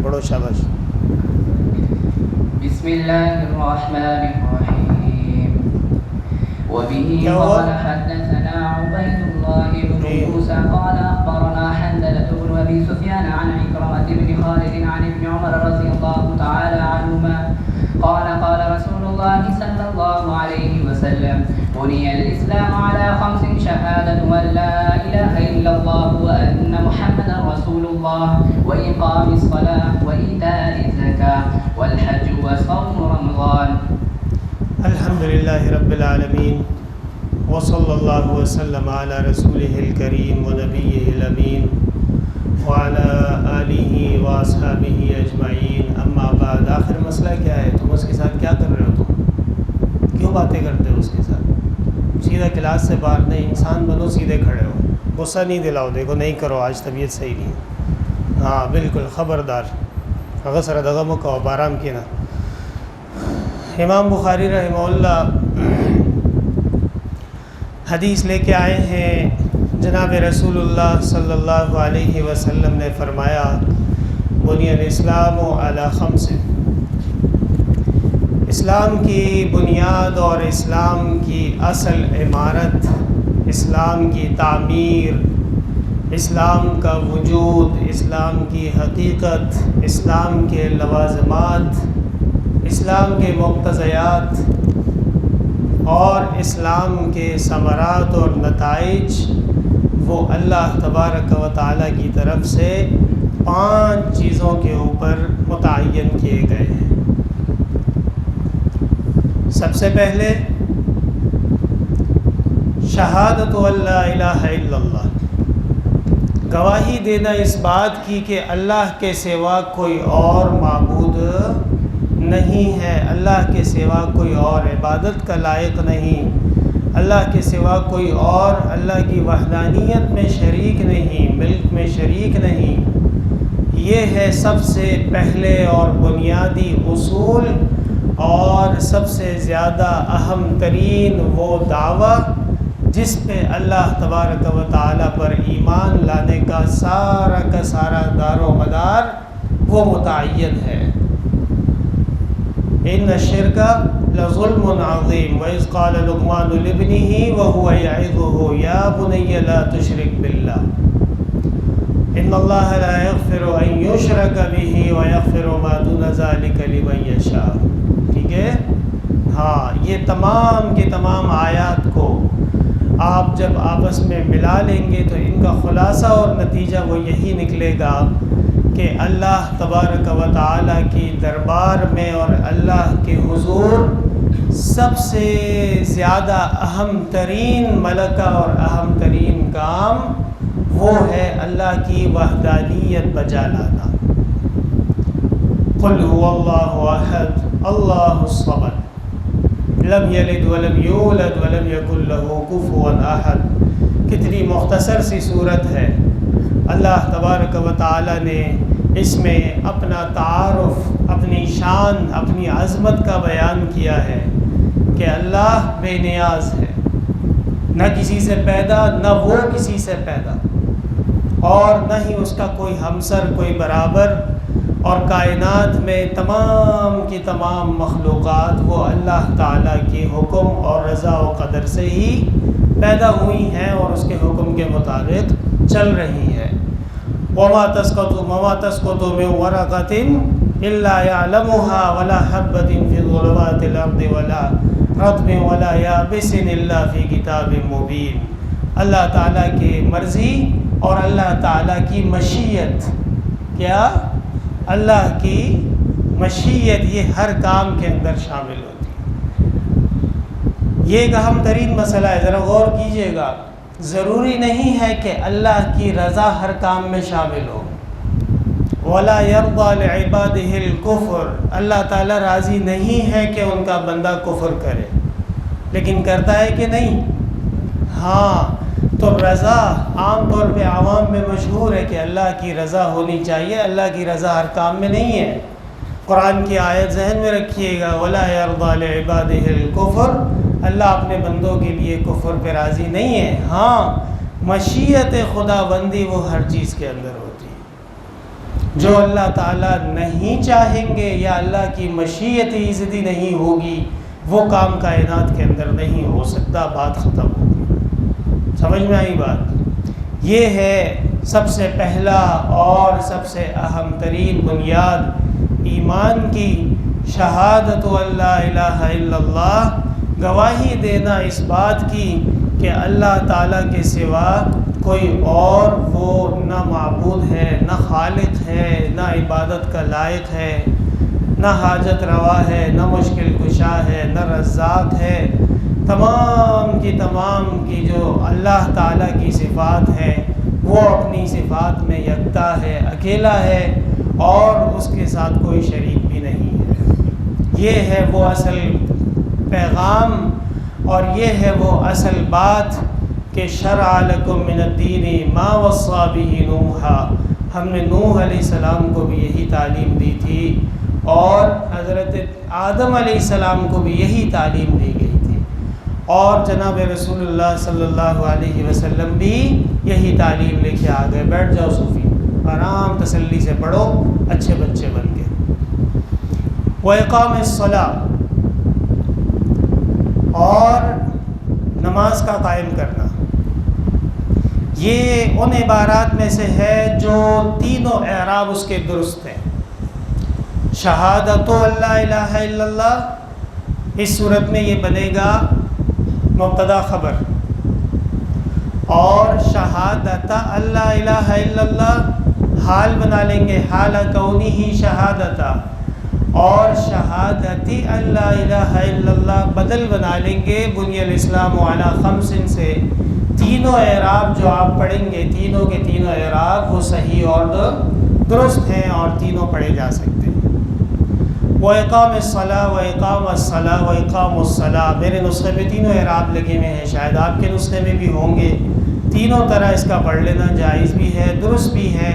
پڑھو شاباش. بسم الله الرحمن الرحيم. وبه قال حدثنا عبيد الله بن موسى قال أخبرنا حنظلة بن أبي سفيان عن عكرمة بن خالد عن ابن عمر رضي الله تعالى عنهما قال قال رسول الله صلى الله عليه وسلم بني الإسلام على 5: شهادة أن لا إله إلا الله وأن محمدا رسول الله وإقام الصلاة وإيتاء الزكاة والحج وصوم رمضان. الحمد لله رب العالمين وصلى الله وسلم على رسوله الكريم ونبيه الأمين وعلى آله وأصحابه أجمعين. أما بعد. آخر مسئلہ کیا ہے؟ تم اس کے ساتھ کیا کر رہے ہو؟ تم کیوں باتیں کرتے ہو اس کے ساتھ؟ سیدھا کلاس سے باہر نہیں، انسان بنو، سیدھے کھڑے ہو، غصہ نہیں دلاؤ. دیکھو نہیں کرو، آج طبیعت صحیح نہیں ہے. ہاں بالکل خبردار. اگر سر دغم کو آرام کی نا. امام بخاری رحمہ اللہ حدیث لے کے آئے ہیں. جناب رسول اللہ صلی اللہ علیہ وسلم نے فرمایا بنی الاسلام علی 5. اسلام کی بنیاد اور اسلام کی اصل عمارت، اسلام کی تعمیر، اسلام کا وجود، اسلام کی حقیقت، اسلام کے لوازمات، اسلام کے مقتضیات اور اسلام کے ثمرات اور نتائج وہ اللہ تبارک و تعالیٰ کی طرف سے 5 چیزوں کے اوپر متعین کیے گئے ہیں. سب سے پہلے شہادت ان لا الہ الا اللہ، گواہی دینا اس بات کی کہ اللہ کے سوا کوئی اور معبود نہیں ہے، اللہ کے سوا کوئی اور عبادت کا لائق نہیں، اللہ کے سوا کوئی اور اللہ کی وحدانیت میں شریک نہیں، ملک میں شریک نہیں. یہ ہے سب سے پہلے اور بنیادی اصول اور سب سے زیادہ اہم ترین وہ دعویٰ جس پہ اللہ تبارک و تعالیٰ پر ایمان لانے کا سارا دار و مدار وہ متعین ہے. ان الشرک لظلم عظیم وإذ قال لقمان لابنه وهو يعظه يا بني لا تشرك بالله ان الله لا يغفر ان يشرك به ويغفر ما دون ذلك لمن يشاء. ٹھیک ہے. ہاں یہ تمام کے تمام آیات کو آپ جب آپس میں ملا لیں گے تو ان کا خلاصہ اور نتیجہ وہ یہی نکلے گا کہ اللہ تبارک و تعالیٰ کی دربار میں اور اللہ کے حضور سب سے زیادہ اہم ترین ملکہ اور اہم ترین کام وہ ہے اللہ کی وحدانیت بجا لانا. قل هو اللہ احد اللہ الصمد لم یلد ولم یولد ولم یکن له کفوا احد. کتنی مختصر سی صورت ہے. اللہ تبارک و تعالیٰ نے اس میں اپنا تعارف، اپنی شان، اپنی عظمت کا بیان کیا ہے کہ اللہ بے نیاز ہے، نہ کسی سے پیدا، نہ وہ کسی سے پیدا، اور نہ ہی اس کا کوئی ہمسر، کوئی برابر. اور کائنات میں تمام کی تمام مخلوقات وہ اللہ تعالیٰ کے حکم اور رضا و قدر سے ہی پیدا ہوئی ہیں اور اس کے حکم کے مطابق چل رہی ہے. وما تسقط من ورقة إلا يعلمها ولا حبة في ظلمات الأرض ولا رطب ولا يابس إلا في كتاب مبين. اللہ تعالیٰ کی مرضی اور اللہ تعالیٰ کی مشیت، کیا؟ اللہ کی مشیت یہ ہر کام کے اندر شامل ہوتی ہے. یہ ایک اہم ترین مسئلہ ہے، ذرا غور کیجئے گا. ضروری نہیں ہے کہ اللہ کی رضا ہر کام میں شامل ہو. وَلَا يَرْضَى لِعِبَادِهِ الْكُفْرَ، اللہ تعالیٰ راضی نہیں ہے کہ ان کا بندہ کفر کرے، لیکن کرتا ہے کہ نہیں؟ ہاں. تو رضا عام طور پہ عوام میں مشہور ہے کہ اللہ کی رضا ہونی چاہیے، اللہ کی رضا ہر کام میں نہیں ہے. قرآن کی آیت ذہن میں رکھیے گا، وَلَا يَرْضَى لِعِبَادِهِ الْكُفْرَ، اللہ اپنے بندوں کے لیے کفر پہ راضی نہیں ہے. ہاں مشیت خدا بندی وہ ہر چیز کے اندر ہوتی ہے. جو اللہ تعالیٰ نہیں چاہیں گے یا اللہ کی مشیت ایزدی نہیں ہوگی وہ کام کائنات کے اندر نہیں ہو سکتا، بات ختم ہوگی۔ سمجھ میں آئی بات؟ یہ ہے سب سے پہلا اور سب سے اہم ترین بنیاد ایمان کی، شہادت اللہ الہ الا اللہ، گواہی دینا اس بات کی کہ اللہ تعالیٰ کے سوا کوئی اور وہ نہ معبود ہے، نہ خالق ہے، نہ عبادت کا لائق ہے، نہ حاجت روا ہے، نہ مشکل کشا ہے، نہ رزاق ہے۔ تمام کی جو اللہ تعالیٰ کی صفات ہیں وہ اپنی صفات میں یکتا ہے، اکیلا ہے اور اس کے ساتھ کوئی شریک بھی نہیں ہے۔ یہ ہے وہ اصل پیغام اور یہ ہے وہ اصل بات کہ شرع لکم من الدین ما وصی بہ نوحا، ہم نے نوح علیہ السلام کو بھی یہی تعلیم دی تھی اور حضرت آدم علیہ السلام کو بھی یہی تعلیم دی گئی تھی، اور جناب رسول اللہ صلی اللہ علیہ وسلم بھی یہی تعلیم لے کے آ گئے۔ بیٹھ جاؤ صوفی، آرام تسلی سے پڑھو، اچھے بچے بن کے۔ وَإِقَامِ الصَّلَاةِ، اور نماز کا قائم کرنا، یہ ان عبارات میں سے ہے جو تینوں اعراب اس کے درست ہیں۔ شہادت اللہ الہ الا اللہ، اس صورت میں یہ بنے گا مبتدا خبر، اور شہادت اللہ الہ الا اللہ حال بنا لیں گے، حال کونہ شہادتا، اور شہادتی اللہ الہ الا اللہ بدل بنا لیں گے بنی الاسلام علی خمس سے۔ تینوں اعراب جو آپ پڑھیں گے، تینوں کے تینوں اعراب وہ صحیح اور درست ہیں اور تینوں پڑھے جا سکتے ہیں۔ وَإِقَامِ الصَّلَاةِ وَإِقَامَ الصَّلَاةِ وَإِقَامُ الصَّلَاةِ، میرے نسخے میں تینوں اعراب لگے ہوئے ہیں، شاید آپ کے نسخے میں بھی ہوں گے۔ تینوں طرح اس کا پڑھ لینا جائز بھی ہے، درست بھی ہے۔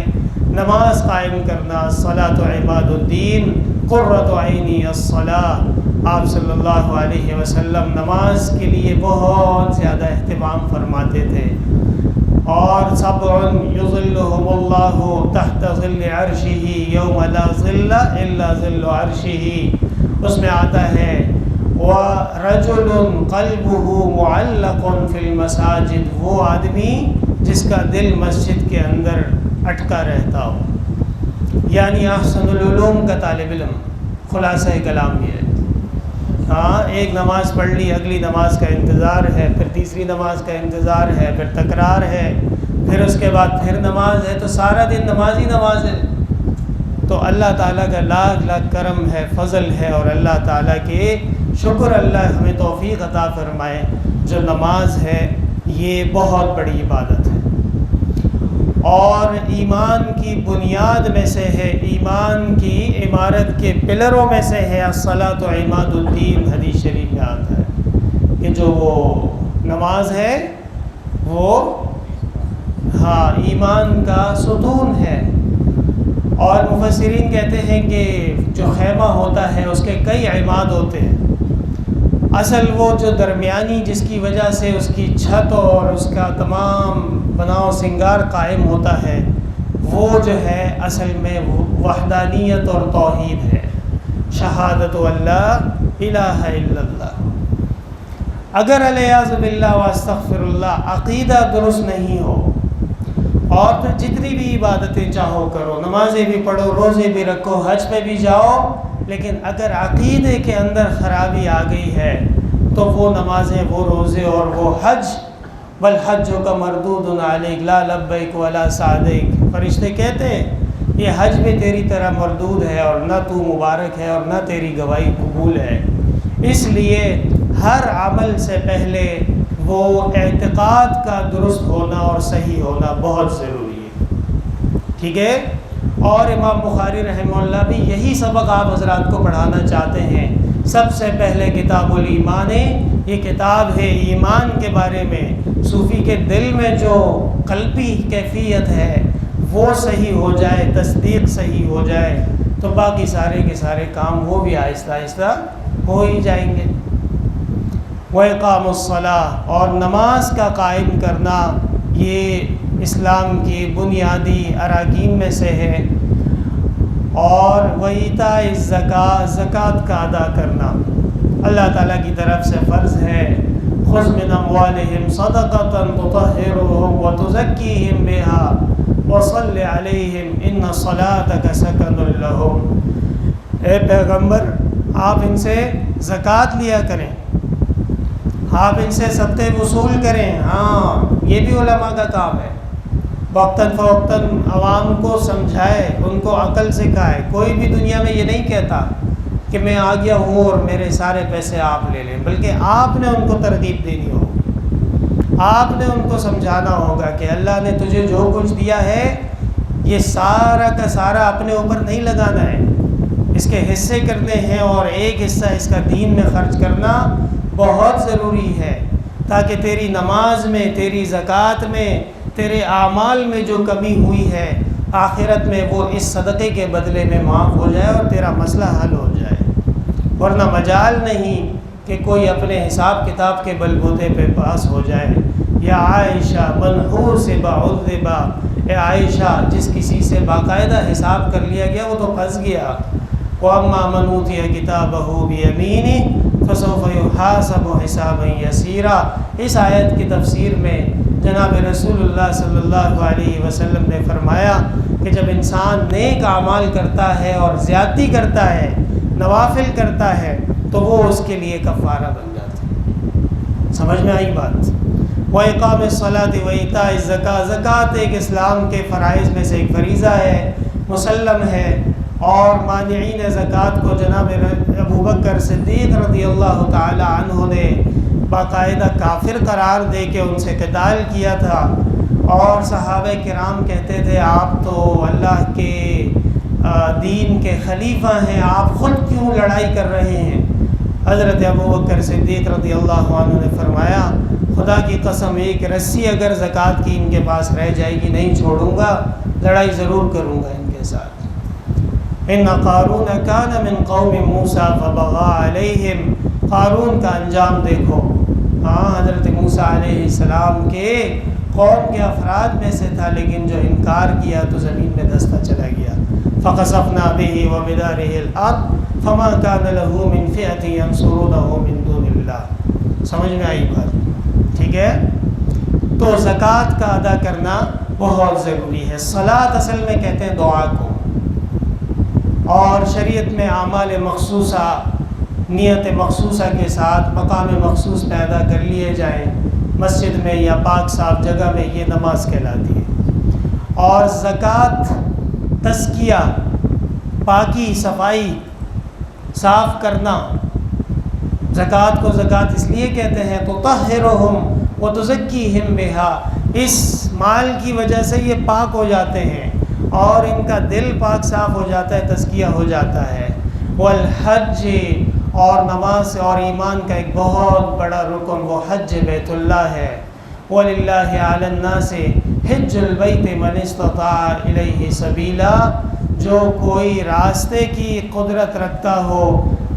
نماز قائم کرنا، الصلاۃ عماد الدین قرۃ عینی الصلاۃ، آپ صلی اللہ علیہ وسلم نماز کے لیے بہت زیادہ اہتمام فرماتے تھے۔ اور سبع یظلہم اللہ تحت ظل عرشہ یوم لا ظل الا ظل عرشہ، اس میں آتا ہے وَرَجُلٌ قَلْبُهُ مُعَلَّقٌ فِي الْمَسَاجِدِ، وہ آدمی جس کا دل مسجد کے اندر اٹکا رہتا ہو، یعنی احسن العلوم کا طالب علم۔ خلاصہ کلام یہ ہے۔ ہاں، ایک نماز پڑھ لی، اگلی نماز کا انتظار ہے، پھر تیسری نماز کا انتظار ہے، پھر تکرار ہے، پھر اس کے بعد پھر نماز ہے، تو سارا دن نماز ہی نماز ہے۔ تو اللہ تعالیٰ کا لاکھ لاکھ کرم ہے، فضل ہے، اور اللہ تعالیٰ کے شکر اللہ ہمیں توفیق عطا فرمائے۔ جو نماز ہے یہ بہت بڑی عبادت ہے اور ایمان کی بنیاد میں سے ہے، ایمان کی عمارت کے پلروں میں سے ہے۔ الصلاۃ عماد الدین، حدیث شریف میں آتا ہے کہ جو وہ نماز ہے وہ ایمان کا ستون ہے۔ اور مفسرین کہتے ہیں کہ جو خیمہ ہوتا ہے اس کے کئی عماد ہوتے ہیں، اصل وہ جو درمیانی جس کی وجہ سے اس کی چھت اور اس کا تمام بناؤ سنگار قائم ہوتا ہے، وہ جو ہے اصل میں وحدانیت اور توحید ہے، شہادت اللہ الہ الا اللہ۔ اگر علیاذ باللہ واستغفر اللہ عقیدہ درست نہیں ہو اور پھر جتنی بھی عبادتیں چاہو کرو، نمازیں بھی پڑھو، روزے بھی رکھو، حج پہ بھی جاؤ، لیکن اگر عقیدے کے اندر خرابی آ گئی ہے تو وہ نمازیں، وہ روزے اور وہ حج، والحج کا مردود علیک لا لبیک ولا سعدیک، فرشتے کہتے ہیں یہ حج بھی تیری طرح مردود ہے اور نہ تو مبارک ہے اور نہ تیری گواہی قبول ہے۔ اس لیے ہر عمل سے پہلے وہ اعتقاد کا درست ہونا اور صحیح ہونا بہت ضروری ہے، ٹھیک ہے؟ اور امام بخاری رحمہ اللہ بھی یہی سبق آپ حضرات کو پڑھانا چاہتے ہیں۔ سب سے پہلے کتاب الایمان، یہ کتاب ہے ایمان کے بارے میں۔ صوفی کے دل میں جو قلبی کیفیت ہے وہ صحیح ہو جائے، تصدیق صحیح ہو جائے، تو باقی سارے کے سارے کام وہ بھی آہستہ آہستہ ہو ہی جائیں گے۔ وَإِقَامُ الصَّلَاةِ، اور نماز کا قائم کرنا یہ اسلام کی بنیادی اراکین میں سے ہے۔ اور وَإِيتَاءِ الزَّکَاۃ، زکوٰۃ کا ادا کرنا اللہ تعالیٰ کی طرف سے فرض ہے۔ خُذْ مِنْ أَمْوَالِهِمْ صَدَقَةً تُطَهِّرُهُمْ وَتُزَكِّيهِمْ بِهَا وَصَلِّ عَلَيْهِمْ إِنَّ صَلَاتَكَ سَكَنٌ لَهُمْ۔ اے پیغمبر، آپ ان سے زکوٰۃ لیا کریں، آپ ان سے صدقے وصول کریں۔ ہاں، یہ بھی علماء کا کام ہے، وقتاً فوقتاً عوام کو سمجھائے، ان کو عقل سکھائے۔ کوئی بھی دنیا میں یہ نہیں کہتا کہ میں آ گیا ہوں اور میرے سارے پیسے آپ لے لیں، بلکہ آپ نے ان کو ترغیب دینی ہوگی، آپ نے ان کو سمجھانا ہوگا کہ اللہ نے تجھے جو کچھ دیا ہے یہ سارا کا سارا اپنے اوپر نہیں لگانا ہے، اس کے حصے کرنے ہیں، اور ایک حصہ اس کا دین میں خرچ کرنا بہت ضروری ہے، تاکہ تیری نماز میں، تیری زکوٰۃ میں، تیرے اعمال میں جو کمی ہوئی ہے آخرت میں وہ اس صدقے کے بدلے میں معاف ہو جائے اور تیرا مسئلہ حل ہو جائے۔ ورنہ مجال نہیں کہ کوئی اپنے حساب کتاب کے بل بوتے پہ پاس ہو جائے۔ یا عائشہ منحور سے بعذبہ، اے عائشہ جس کسی سے باقاعدہ حساب کر لیا گیا وہ تو پھنس گیا۔ وَأَمَّا مَنْ أُوتِيَ كِتَابَهُ بِيَمِينِهِ فَسَوْفَ يُحَاسَبُ حِسَابًا يَسِيرًا۔ اس آیت کی تفسیر میں جناب رسول اللہ صلی اللہ علیہ وسلم نے فرمایا کہ جب انسان نیک اعمال کرتا ہے اور زیادتی کرتا ہے، نوافل کرتا ہے، تو وہ اس کے لیے کفارہ بن جاتا ہے۔ سمجھ میں آئی بات؟ وَإِقَامِ الصَّلَاةِ وَإِيتَاءِ الزَّکَاۃ، زکوٰۃ ایک اسلام کے فرائض میں سے ایک فریضہ ہے، مسلم ہے، اور مانعین زکوٰۃ کو جناب ابوبکر صدیق رضی اللہ تعالی عنہ نے باقاعدہ کافر قرار دے کے ان سے قتال کیا تھا، اور صحابہ کرام کہتے تھے آپ تو اللہ کے دین کے خلیفہ ہیں، آپ خود کیوں لڑائی کر رہے ہیں؟ حضرت ابوبکر صدیق رضی اللہ عنہ نے فرمایا خدا کی قسم ایک رسی اگر زکوٰۃ کی ان کے پاس رہ جائے گی نہیں چھوڑوں گا، لڑائی ضرور کروں گا ان کے ساتھ۔ ان قارون کان من قوم موسیٰ فبغى علیہم، قارون کا انجام دیکھو، ہاں حضرت موسیٰ علیہ السلام کے قوم کے افراد میں سے تھا، لیکن جو انکار کیا تو زمین میں دھستا چلا گیا۔ فخسفنا به وبداره الارض فما كان له من فئة ينصرونه من دون اللہ۔ سمجھ میں آئی بات؟ ٹھیک ہے، تو زکوٰۃ کا ادا کرنا بہت ضروری ہے۔ صلاۃ اصل میں کہتے ہیں دعا کو، اور شریعت میں اعمال مخصوصہ نیت مخصوصہ کے ساتھ مقام مخصوص پیدا کر لیے جائیں، مسجد میں یا پاک صاف جگہ میں، یہ نماز کہلاتی ہے۔ اور زکوٰۃ تزکیہ، پاکی، صفائی، صاف کرنا، زکوٰۃ کو زکوٰۃ اس لیے کہتے ہیں تطہرہم وتزکیہم بہا، اس مال کی وجہ سے یہ پاک ہو جاتے ہیں اور ان کا دل پاک صاف ہو جاتا ہے، تزکیہ ہو جاتا ہے۔ والحج، اور نماز اور ایمان کا ایک بہت بڑا رکن وہ حج بیت اللہ ہے۔ وَلِلَّهِ عَلَى النَّاسِ حِجُّ الْبَيْتِ مَنِ اسْتَطَاعَ إِلَيْهِ سَبِيلًا، جو کوئی راستے کی قدرت رکھتا ہو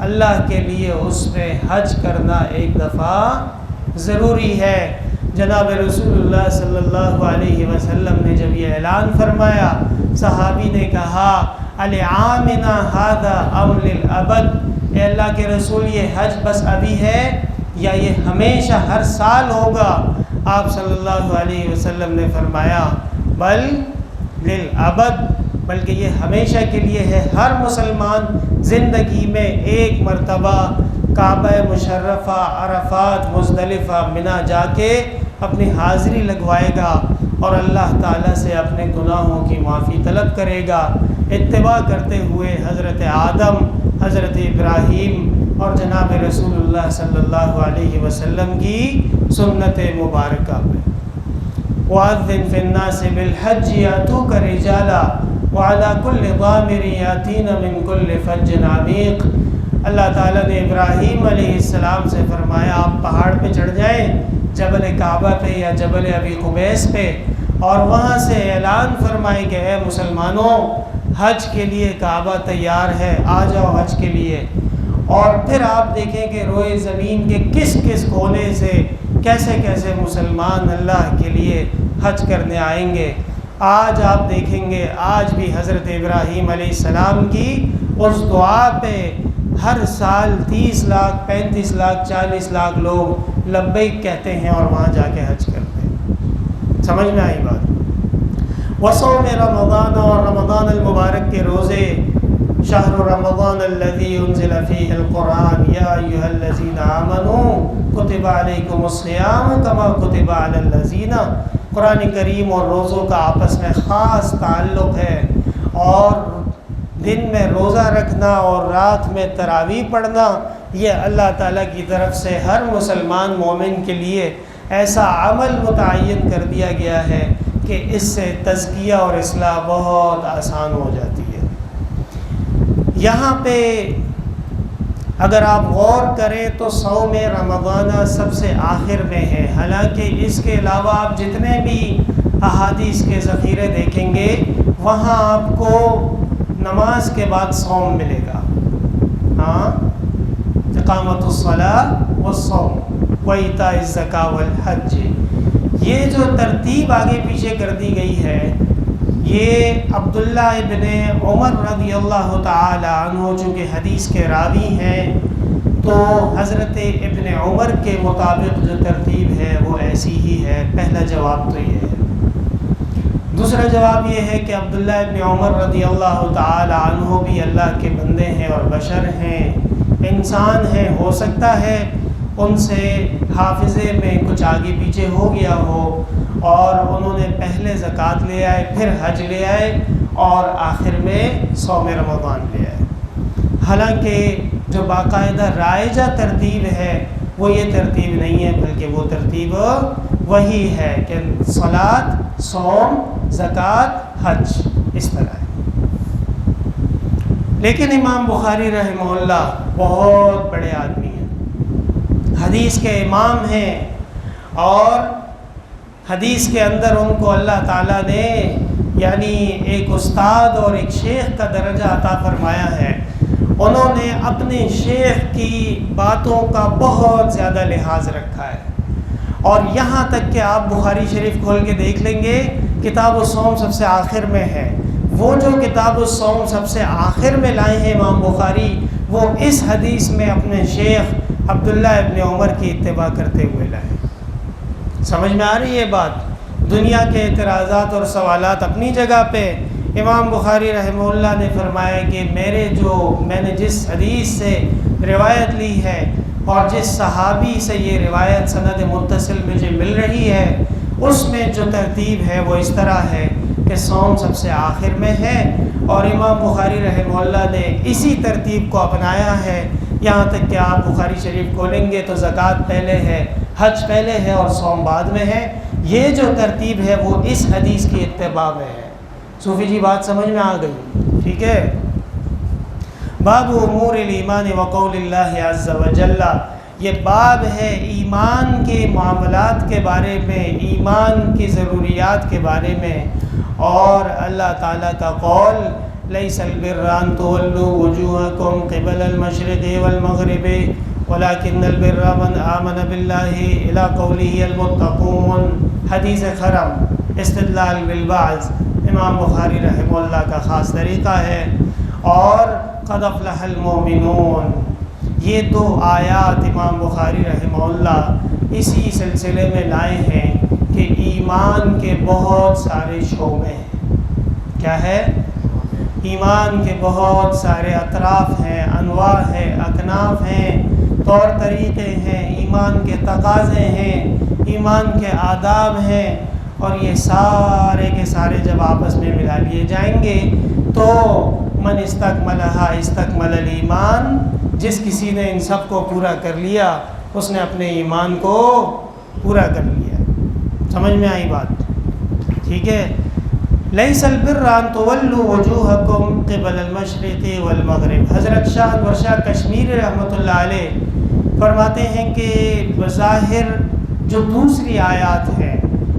اللہ کے لیے اس پہ حج کرنا ایک دفعہ ضروری ہے۔ جناب رسول اللہ صلی اللہ علیہ وسلم نے جب یہ اعلان فرمایا، صحابی نے کہا العامنا هذا ام للابد، اے اللہ کے رسول یہ حج بس ابھی ہے یا یہ ہمیشہ ہر سال ہوگا؟ آپ صلی اللہ علیہ وسلم نے فرمایا بل للابد، بلکہ یہ ہمیشہ کے لیے ہے۔ ہر مسلمان زندگی میں ایک مرتبہ کعبہ مشرفہ، عرفات، مزدلفہ، منا جا کے اپنی حاضری لگوائے گا اور اللہ تعالیٰ سے اپنے گناہوں کی معافی طلب کرے گا، اتباع کرتے ہوئے حضرت آدم، حضرت ابراہیم اور جناب رسول اللہ صلی اللہ علیہ وسلم کی سنت مبارکہ پہ۔ وَأَذِّن فِي النَّاسِ بِالْحَجِّ يَأْتُوكَ رِجَالًا وَعَلَى كُلِّ ضَامِرٍ يَأْتِينَ مِنْ كُلِّ فَجٍّ عَمِيقٍ۔ اللہ تعالیٰ نے ابراہیم علیہ السلام سے فرمایا آپ پہاڑ پہ چڑھ جائیں، جبل کعبہ پہ یا جبل ابی قبیس پہ، اور وہاں سے اعلان فرمائیں کہ اے مسلمانوں حج کے لیے کعبہ تیار ہے، آ جاؤ حج کے لیے۔ اور پھر آپ دیکھیں کہ روئے زمین کے کس کس کونے سے کیسے کیسے مسلمان اللہ کے لیے حج کرنے آئیں گے۔ آج آپ دیکھیں گے آج بھی حضرت ابراہیم علیہ السلام کی اس دعا پہ ہر سال 30 لاکھ 35 لاکھ 40 لاکھ لوگ لبیک کہتے ہیں اور وہاں جا کے حج کرتے ہیں۔ سمجھ میں آئی بات؟ وصوم رمضان، اور رمضان المبارک کے روزے، شہر رمضان الذی انزل فیہ القرآن یا ایھا الذین آمنوا کتب علیکم الصیام کما کتب علی الذین، قرآن کریم اور روزوں کا آپس میں خاص تعلق ہے، اور دن میں روزہ رکھنا اور رات میں تراویح پڑھنا یہ اللہ تعالیٰ کی طرف سے ہر مسلمان مومن کے لیے ایسا عمل متعین کر دیا گیا ہے کہ اس سے تزکیہ اور اصلاح بہت آسان ہو جاتی ہے۔ یہاں پہ اگر آپ غور کریں تو صوم رمضان سب سے آخر میں ہے، حالانکہ اس کے علاوہ آپ جتنے بھی احادیث کے ذخیرے دیکھیں گے وہاں آپ کو نماز کے بعد صوم ملے گا۔ ہاں، اقامت الصلاۃ والصوم وایتاء الزکاۃ والحج، یہ جو ترتیب آگے پیچھے کر دی گئی ہے یہ عبداللہ ابن عمر رضی اللہ تعالی عنہ چونکہ حدیث کے راوی ہیں تو حضرت ابن عمر کے مطابق جو ترتیب ہے وہ ایسی ہی ہے۔ پہلا جواب تو یہ ہے۔ دوسرا جواب یہ ہے کہ عبداللہ ابن عمر رضی اللہ تعالی عنہ بھی اللہ کے بندے ہیں اور بشر ہیں، انسان ہیں، ہو سکتا ہے ان سے حافظے میں کچھ آگے پیچھے ہو گیا ہو اور انہوں نے پہلے زکوٰۃ لے آئے، پھر حج لے آئے اور آخر میں صوم رمضان لے آئے۔ حالانکہ جو باقاعدہ رائجہ ترتیب ہے وہ یہ ترتیب نہیں ہے، بلکہ وہ ترتیب وہی ہے کہ صلاۃ، صوم، زکوٰۃ، حج، اس طرح ہے۔ لیکن امام بخاری رحمہ اللہ بہت بڑے آدمی ہیں، حدیث کے امام ہیں، اور حدیث کے اندر ان کو اللہ تعالیٰ نے یعنی ایک استاد اور ایک شیخ کا درجہ عطا فرمایا ہے۔ انہوں نے اپنے شیخ کی باتوں کا بہت زیادہ لحاظ رکھا ہے، اور یہاں تک کہ آپ بخاری شریف کھول کے دیکھ لیں گے کتاب الصوم سب سے آخر میں ہے۔ وہ جو کتاب الصوم سب سے آخر میں لائے ہیں امام بخاری، وہ اس حدیث میں اپنے شیخ عبداللہ ابن عمر کی اتباع کرتے ہوئے لائے۔ سمجھ میں آ رہی ہے بات؟ دنیا کے اعتراضات اور سوالات اپنی جگہ پہ، امام بخاری رحمہ اللہ نے فرمایا کہ میں نے جس حدیث سے روایت لی ہے اور جس صحابی سے یہ روایت سند متصل مجھے مل رہی ہے، اس میں جو ترتیب ہے وہ اس طرح ہے کہ صوم سب سے آخر میں ہے، اور امام بخاری رحمہ اللہ نے اسی ترتیب کو اپنایا ہے۔ یہاں تک کہ آپ بخاری شریف کھولیں گے تو زکوٰۃ پہلے ہے، حج پہلے ہے اور صوم بعد میں ہے۔ یہ جو ترتیب ہے وہ اس حدیث کی اتباع میں ہے۔ صوفی جی بات سمجھ میں آ گئی؟ ٹھیک ہے۔ باب امور الایمان وقول اللہ عز وجل، یہ باب ہے ایمان کے معاملات کے بارے میں، ایمان کی ضروریات کے بارے میں، اور اللہ تعالیٰ کا قول لیس البر ان تولوا وجوہکم قبل المشرق والمغرب ولكن البر من آمن باللہ الی قولہ المتقون، حدیث خرم، استدلال بالبعض، امام بخاری رحمہ اللہ کا خاص طریقہ ہے۔ اور قد افلح المؤمنون، یہ دو آیات امام بخاری رحمہ اللہ اسی سلسلے میں لائے ہیں کہ ایمان کے بہت سارے شعبے ہیں۔ کیا ہے؟ ایمان کے بہت سارے اطراف ہیں، انواع ہیں، اکناف ہیں، طور طریقے ہیں، ایمان کے تقاضے ہیں، ایمان کے آداب ہیں، اور یہ سارے کے سارے جب آپس میں ملا لیے جائیں گے تو من استکملہا استکمل الایمان، جس کسی نے ان سب کو پورا کر لیا اس نے اپنے ایمان کو پورا کر لیا۔ سمجھ میں آئی بات؟ ٹھیک ہے۔ لیس البر ان تولوا وجوہکم قبل المشرق والمغرب، حضرت شاہ انور شاہ کشمیری رحمۃ اللہ علیہ فرماتے ہیں کہ بظاہر جو دوسری آیات ہیں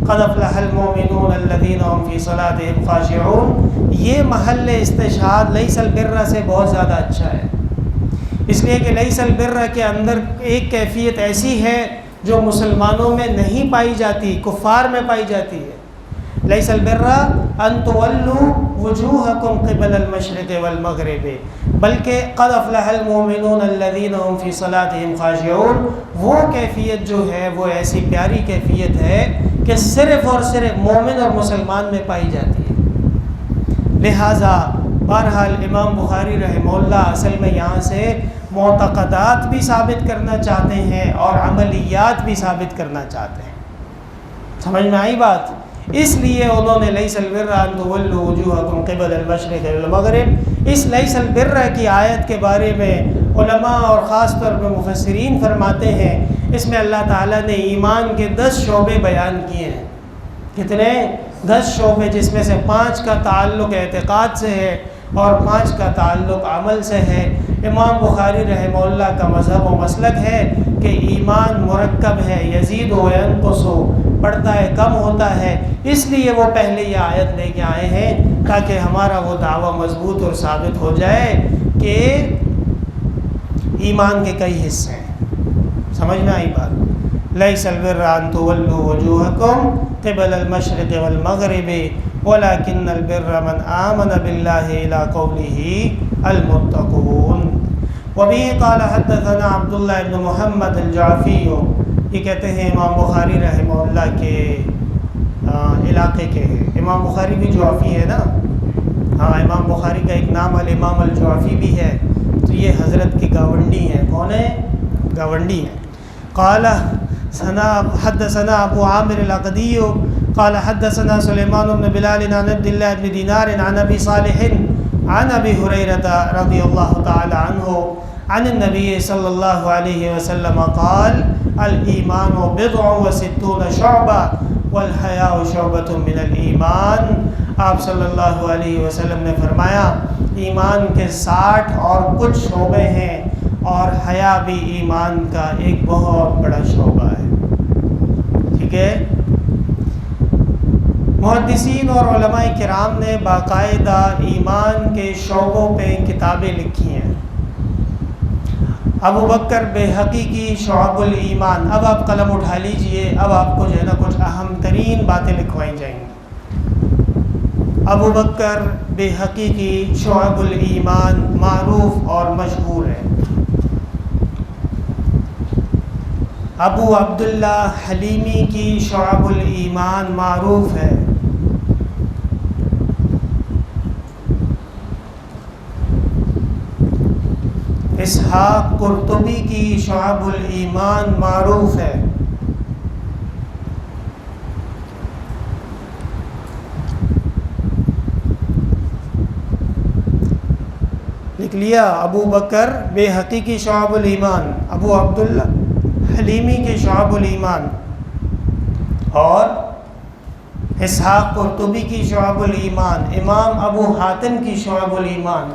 قد افلح المؤمنون الذین هم فی صلاتهم خاشعون، یہ محل استشہاد لیس البر سے بہت زیادہ اچھا ہے، اس لیے کہ لیس البر کے اندر ایک کیفیت ایسی ہے جو مسلمانوں میں نہیں پائی جاتی، کفار میں پائی جاتی ہے۔ لیس البر ان تولوا وجوہکم قبل المشرق والمغرب بلکہ قد افلح المؤمنون الذین هم فی صلاتهم خاشعون، وہ کیفیت جو ہے وہ ایسی پیاری کیفیت ہے کہ صرف اور صرف مومن اور مسلمان میں پائی جاتی ہے۔ لہٰذا بہرحال امام بخاری رحمہ اللہ اصل میں یہاں سے معتقدات بھی ثابت کرنا چاہتے ہیں اور عملیات بھی ثابت کرنا چاہتے ہیں۔ سمجھ میں آئی بات؟ اس لیے انہوں نے لیس البر ان تولوا وجوہکم قبل المشرق والمغرب، اس لیس البر کی آیت کے بارے میں علماء اور خاص طور پر مفسرین فرماتے ہیں اس میں اللہ تعالیٰ نے ایمان کے 10 شعبے بیان کیے ہیں۔ کتنے؟ 10 شعبے، جس میں سے 5 کا تعلق اعتقاد سے ہے اور 5 کا تعلق عمل سے ہے۔ امام بخاری رحمہ اللہ کا مذہب و مسلک ہے کہ ایمان مرکب ہے، یزید و ینقص، بڑھتا ہے کم ہوتا ہے، اس لیے وہ پہلے یہ آیت لے کے آئے ہیں تاکہ ہمارا وہ دعویٰ مضبوط اور ثابت ہو جائے کہ ایمان کے کئی حصے ہیں۔ سمجھ میں آئی بات؟ لیس البر ان تولوا وجوہکم قبل المشرق والمغرب ولکن البر من آمن باللہ الی قولہ المتقون۔ وبہ قال حدثنا عبداللہ بن محمد الجعفی، یہ کہتے ہیں امام بخاری رحمہ اللہ کے علاقے کے ہیں۔ امام بخاری بھی جعفی ہے نا؟ ہاں، امام بخاری کا ایک نام الامام الجعفی بھی ہے، تو یہ حضرت کی گاونڈی ہیں۔ کون ہے؟ گاونڈی ہیں۔ قال حدثنا ابو عامر العقدی قال حدثنا سلیمان بن بلال عن عبد الله بن دینار عن ابی صالح عن ابی ہریرہ رضی اللہ تعالی عنہ عن النبی صلی اللہ علیہ وسلم قال الایمان بضع و ستون شعبہ والحیاء شعبۃ من الایمان۔ آپ صلی اللہ علیہ وسلم نے فرمایا ایمان کے 60 اور کچھ شعبے ہیں اور حیا بھی ایمان کا ایک بہت بڑا شعبہ ہے۔ ٹھیک ہے؟ محدثین اور علماء کرام نے باقاعدہ ایمان کے شعبوں پہ کتابیں لکھی ہیں۔ ابو بکر بیہقی کی شعب الایمان، اب آپ قلم اٹھا لیجئے، اب آپ کو جو ہے نا کچھ اہم ترین باتیں لکھوائی جائیں گی۔ ابو بکر بیہقی کی شعب الایمان معروف اور مشہور ہے۔ ابو عبداللہ حلیمی کی شعب الایمان معروف ہے۔ اسحاق قرطبی کی شعب الایمان معروف ہے۔ لکھ لیا؟ ابو بکر بیہقی کی شعب الایمان، ابو عبداللہ حلیمی کے شعب الایمان، اور اسحاق قرطبی کی شعب الایمان، امام ابو حاتم کی شعب الایمان۔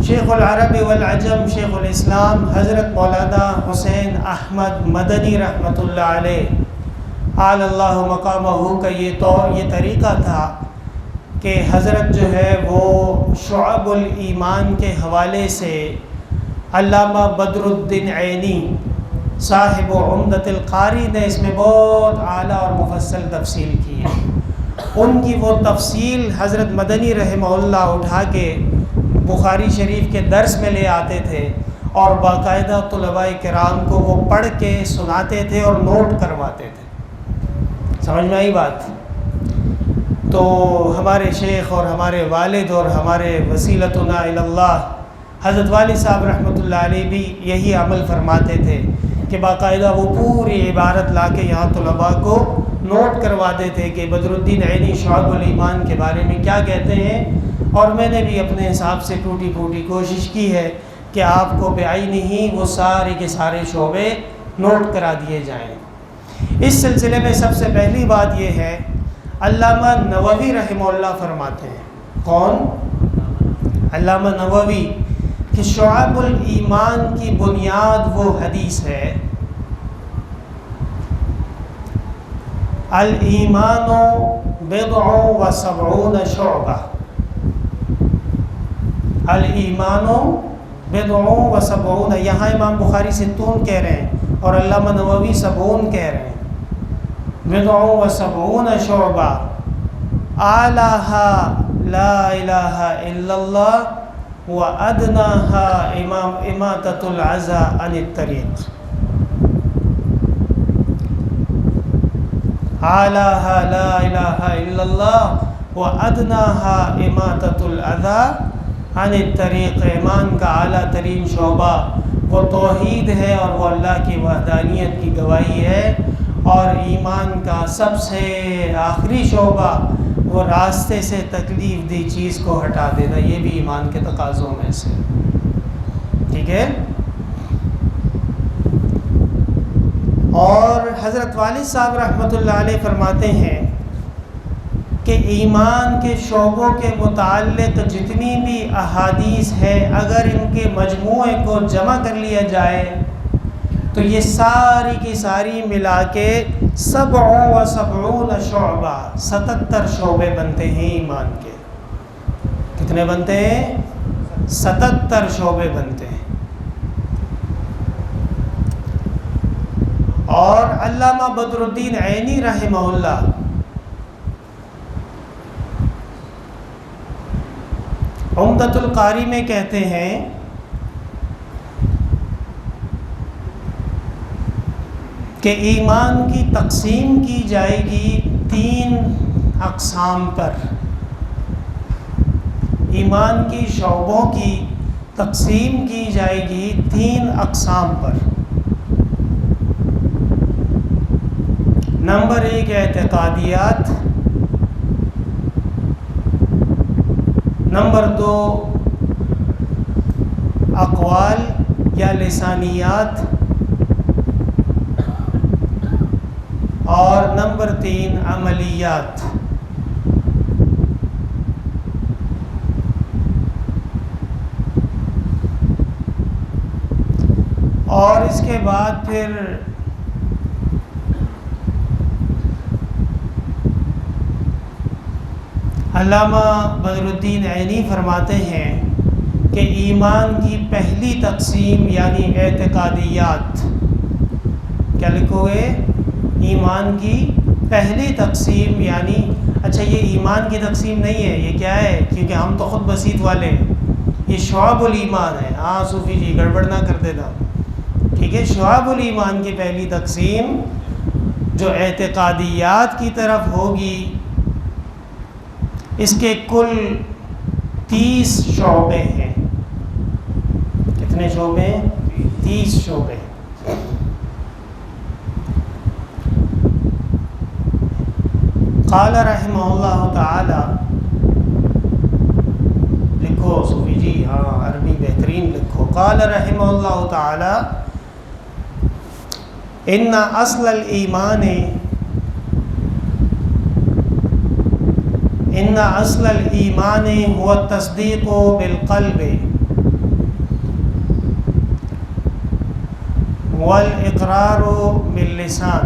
شیخ العرب والعجم شیخ الاسلام حضرت مولانا حسین احمد مدنی رحمۃ اللہ علیہ اعلی اللہ مقامہ کا یہ طریقہ تھا کہ حضرت جو ہے وہ شعب الایمان کے حوالے سے علامہ بدر الدین عینی صاحب عمدۃ القاری نے اس میں بہت اعلیٰ اور مفصل تفصیل کی ہے۔ ان کی وہ تفصیل حضرت مدنی رحمہ اللہ اٹھا کے بخاری شریف کے درس میں لے آتے تھے اور باقاعدہ طلباء کرام کو وہ پڑھ کے سناتے تھے اور نوٹ کرواتے تھے۔ سمجھ میں آئی بات؟ تو ہمارے شیخ اور ہمارے والد اور ہمارے وسیلتنا الی اللہ حضرت والد صاحب رحمۃ اللہ علیہ بھی یہی عمل فرماتے تھے کہ باقاعدہ وہ پوری عبارت لا کے یہاں طلباء کو نوٹ کرواتے تھے کہ بدر الدین عینی شعب الایمان کے بارے میں کیا کہتے ہیں، اور میں نے بھی اپنے حساب سے ٹوٹی پھوٹی کوشش کی ہے کہ آپ کو بعینی ہی وہ سارے کے سارے شعبے نوٹ کرا دیے جائیں۔ اس سلسلے میں سب سے پہلی بات یہ ہے، علامہ نووی رحمہ اللہ فرماتے ہیں، کون؟ علامہ نووی، کہ شعب الایمان کی بنیاد وہ حدیث ہے الایمان بضع و سبعون شعبہ، الایمان بضع و سبعون، یہاں امام بخاری 60 کہہ رہے ہیں اور علامہ نووی 70 کہہ رہے ہیں۔ بضع و سبعون شعبہ، اعلیٰ لا الہ الا اللہ و ادناہا اماطۃ العزا عن الطریق۔ اعلیٰ لا الہ الا اللہ و ادناہا اماطۃ العزا عن الطریق، ایمان کا اعلیٰ ترین شعبہ وہ توحید ہے اور وہ اللہ کی وحدانیت کی گواہی ہے، اور ایمان کا سب سے آخری شعبہ وہ راستے سے تکلیف دی چیز کو ہٹا دینا، یہ بھی ایمان کے تقاضوں میں سے، ٹھیک ہے۔ اور حضرت والد صاحب رحمۃ اللہ علیہ فرماتے ہیں کہ ایمان کے شعبوں کے متعلق جتنی بھی احادیث ہیں، اگر ان کے مجموعے کو جمع کر لیا جائے تو یہ ساری کی ساری ملا کے 77 شعبہ، 77 شعبے بنتے ہیں ایمان کے۔ کتنے بنتے ہیں؟ 77 شعبے بنتے ہیں۔ اور علامہ بدر الدین عینی رحمہ اللہ عمدۃ القاری میں کہتے ہیں کہ ایمان کی تقسیم کی جائے گی 3 اقسام پر، ایمان کی شعبوں کی تقسیم کی جائے گی 3 اقسام پر۔ نمبر 1 اعتقادیات، نمبر 2 اقوال یا لسانیات، اور نمبر 3 عملیات۔ اور اس کے بعد پھر علامہ بدر الدین عینی فرماتے ہیں کہ ایمان کی پہلی تقسیم یعنی اعتقادیات، کیا لکھو گے؟ ایمان کی پہلی تقسیم یعنی، اچھا یہ ایمان کی تقسیم نہیں ہے، یہ کیا ہے؟ کیونکہ ہم تو خود بسیط والے ہیں، یہ شعب الایمان ہے۔ ہاں صوفی جی گڑبڑ نہ کر دینا، ٹھیک ہے۔ شعب الایمان کی پہلی تقسیم جو اعتقادیات کی طرف ہوگی، اس کے کل 30 شعبے ہیں۔ کتنے شعبے ہیں؟ 30 شعبے۔ قال رحمہ اللہ تعالی، لکھو صوفی جی، ہاں عربی بہترین لکھو۔ قال رحمہ اللہ تعالی ان اصل الایمان هو التصدیق بالقلب والاقرار باللسان۔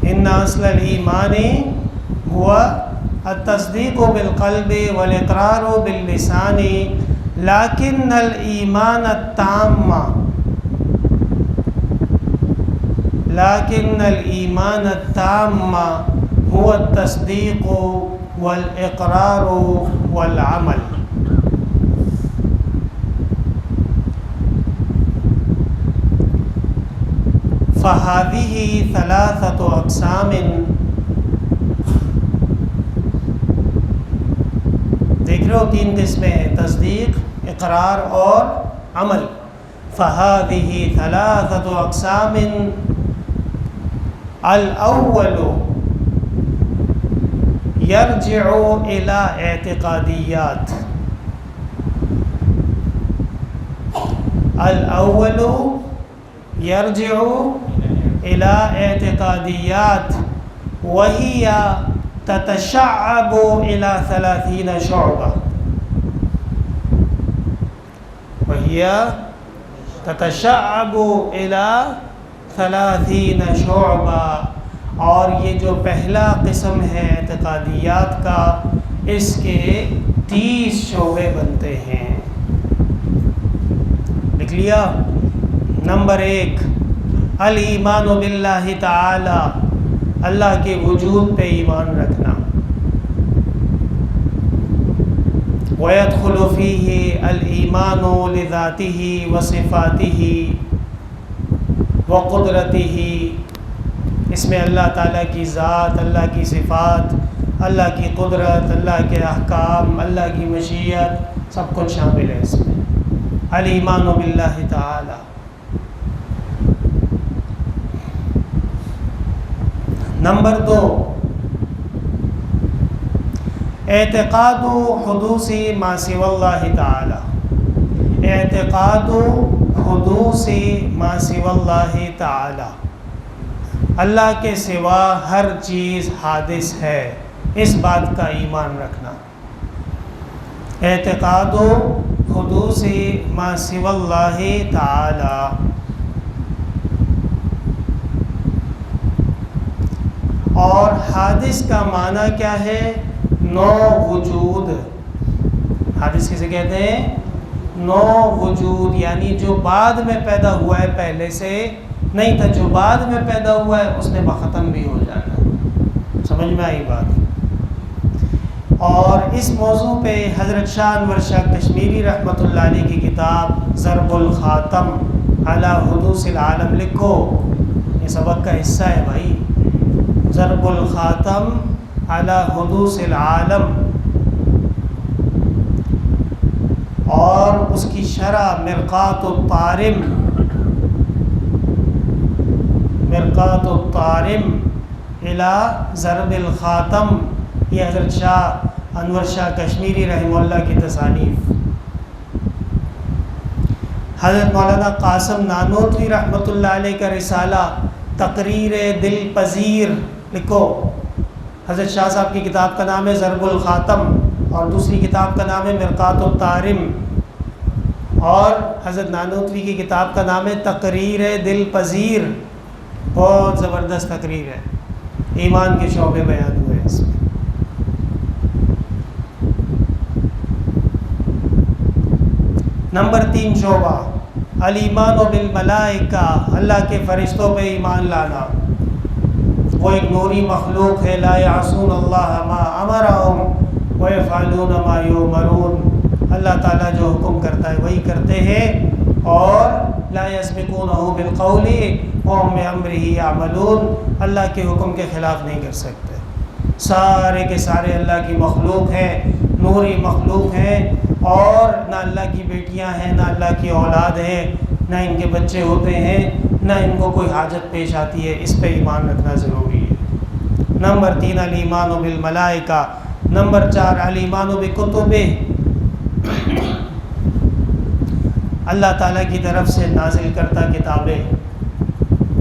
ان اصل الایمان هو التصدیق بالقلب والاقرار باللسان لكن الایمان التام هو التصدیق والاقرار والعمل۔ فهذه 3 اقسام، دیکھ رہے ہو 3 قسمیں ہیں، تصدیق، اقرار اور عمل۔ فهذه 3 اقسام، الاول یرجع الى اعتقادیات، الاول یرجع الى اعتقادیات وهي تتشعب الى 30 شعبہ، وهي تتشعب الى 30 شعبہ، اور یہ جو پہلا قسم ہے اعتقادیات کا، اس کے 30 شعبے بنتے ہیں۔ لکھ لیا؟ نمبر 1، الایمان باللہ تعالی، اللہ کے وجود پہ ایمان رکھنا۔ وَيَدْخُلُ فِيهِ الْإِيمَانُ لِذَاتِهِ وَصِفَاتِهِ وَقُدْرَتِهِ، اس میں اللہ تعالیٰ کی ذات، اللہ کی صفات، اللہ کی قدرت، اللہ کے احکام، اللہ کی مشیت، سب کچھ شامل ہے اس میں۔ الایمان باللہ تعالی۔ نمبر 2، اعتقاد حدوث ما سوى اللہ تعالی، اعتقاد حدوث ما سوى اللہ تعالی، اللہ کے سوا ہر چیز حادث ہے، اس بات کا ایمان رکھنا۔ اعتقاد حدوث ما سوى اللہ تعالی۔ اور حادث کا معنی کیا ہے؟ نو وجود۔ حادث کسے کہتے ہیں؟ نو وجود، یعنی جو بعد میں پیدا ہوا ہے، پہلے سے نہیں تھا، جو بعد میں پیدا ہوا ہے اس نے ختم بھی ہو جانا۔ سمجھ میں آئی بات؟ اور اس موضوع پہ حضرت شاہ انور شاہ کشمیری رحمۃ اللہ علیہ کی کتاب ضرب الخاتم علی حدوث العالم لکھو، یہ سبق کا حصہ ہے بھائی۔ ضرب الخاتم علی حدوث العالم، اور اس کی شرح مرقات الطارم، مرقات الطارم الی ضرب الخاتم، یہ حضرت شاہ انور شاہ کشمیری رحمہ اللہ کی تصانیف۔ حضرت مولانا قاسم نانوتوی رحمۃ اللہ علیہ کا رسالہ تقریر دل پذیر لکھو۔ حضرت شاہ صاحب کی کتاب کا نام ہے ضرب الخاتم، اور دوسری کتاب کا نام ہے مرقات الطارم، اور حضرت نانوتوی کی کتاب کا نام ہے تقریر دل پذیر۔ بہت زبردست تقریر ہے، ایمان کے شعبے بیان ہوئے اس میں۔ نمبر 3 شعبہ، الایمان بالملائکہ، اللہ کے فرشتوں پہ ایمان لانا۔ وہ ایک نوری مخلوق ہے، لا یعصون اللہ ما امرہم ویفعلون ما یؤمرون، اللہ تعالیٰ جو حکم کرتا ہے وہی کرتے ہیں، اور لا یسبقونہ بالقول وہم بامرہ یعملون، اللہ کے حکم کے خلاف نہیں کر سکتے۔ سارے کے سارے اللہ کی مخلوق ہیں، نوری مخلوق ہیں، اور نہ اللہ کی بیٹیاں ہیں، نہ اللہ کی اولاد ہے، نہ ان کے بچے ہوتے ہیں، نہ ان کو کوئی حاجت پیش آتی ہے، اس پہ ایمان رکھنا ضروری ہے۔ نمبر 3 الایمان بالملائکہ۔ نمبر 4 الایمان بکتبہ، اللہ تعالیٰ کی طرف سے نازل کرتا کتابیں،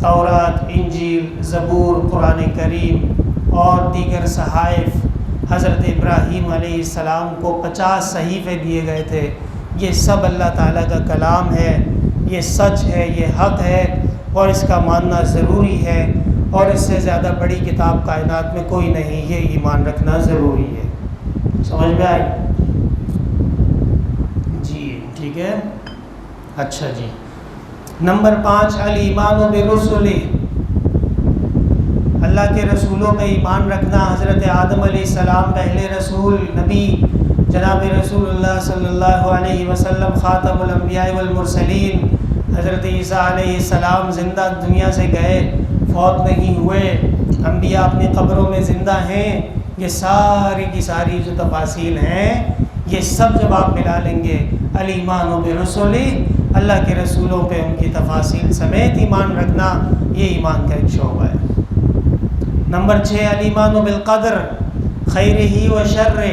تورات، انجیل، زبور، قرآن کریم اور دیگر صحائف۔ حضرت ابراہیم علیہ السلام کو 50 صحیفے دیے گئے تھے، یہ سب اللہ تعالیٰ کا کلام ہے، یہ سچ ہے، یہ حق ہے، اور اس کا ماننا ضروری ہے، اور اس سے زیادہ بڑی کتاب کائنات میں کوئی نہیں، یہ ایمان رکھنا ضروری ہے۔ سمجھ میں آئی؟ جی ٹھیک ہے، اچھا جی۔ نمبر 5 الایمان برسلہ، اللہ کے رسولوں پہ ایمان رکھنا۔ حضرت آدم علیہ السلام پہلے رسول نبی، جناب رسول اللہ صلی اللہ علیہ وسلم خاتم الانبیاء والمرسلین۔ حضرت عیسیٰ علیہ السلام زندہ دنیا سے گئے، فوت نہیں ہوئے، انبیاء اپنی قبروں میں زندہ ہیں۔ یہ ساری کی ساری جو تفاصیل ہیں، یہ سب جب آپ ملا لیں گے، الایمان برسلہ، اللہ کے رسولوں پہ ان کی تفاصیل سمیت ایمان رکھنا، یہ ایمان کا ایک شعبہ ہے۔ نمبر 6 الایمان بالقدر، خیرہ و شرہ،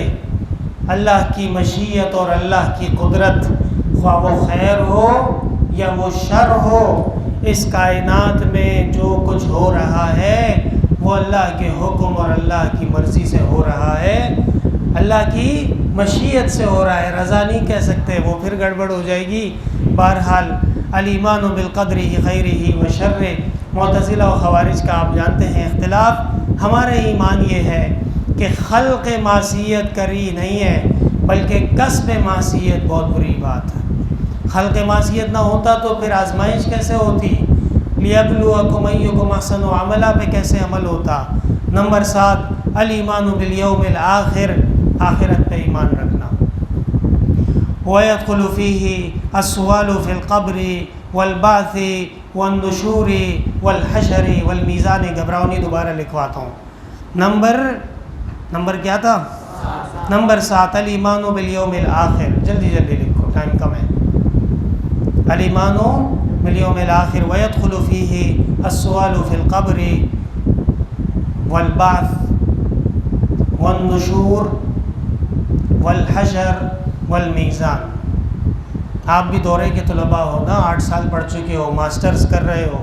اللہ کی مشیت اور اللہ کی قدرت، خواہ وہ خیر ہو یا وہ شر ہو، اس کائنات میں جو کچھ ہو رہا ہے وہ اللہ کے حکم اور اللہ کی مرضی سے ہو رہا ہے، اللہ کی مشیت سے ہو رہا ہے، رضا نہیں کہہ سکتے، وہ پھر گڑبڑ ہو جائے گی۔ بہرحال الایمان بالقدر خیرہ و شرہ۔ معتزلہ و خوارج کا آپ جانتے ہیں اختلاف، ہمارا ایمان یہ ہے کہ خلق معصیت کری نہیں ہے بلکہ کسب معصیت بہت بری بات ہے۔ خلق معصیت نہ ہوتا تو پھر آزمائش کیسے ہوتی؟ لیبلوکم ایکم احسن عملا پہ کیسے عمل ہوتا؟ نمبر 7 الایمان بالیوم الآخر، آخرت پہ ایمان رکھنا۔ وَيَدْخُلُ فِيهِ السُّؤَالُ فِي الْقَبْرِ وَالْبَعْثِ وَالنُّشُورِ وَالْحَشْرِ وَالْمِيزَانِ۔ گھبراؤ نہیں، دوبارہ لکھواتا ہوں۔ نمبر کیا تھا؟ نمبر 7 الایمان بالیوم الآخر۔ جلدی جلدی لکھو، ٹائم کم ہے۔ الایمان بالیوم الآخر وَيَدْخُلُ فِيهِ السُّؤَالُ فِي الْقَبْرِ والبعث والنشور والحشر والمیزان۔ آپ بھی دورے کے طلباء ہو نا، 8 سال پڑھ چکے ہو، ماسٹرز کر رہے ہو،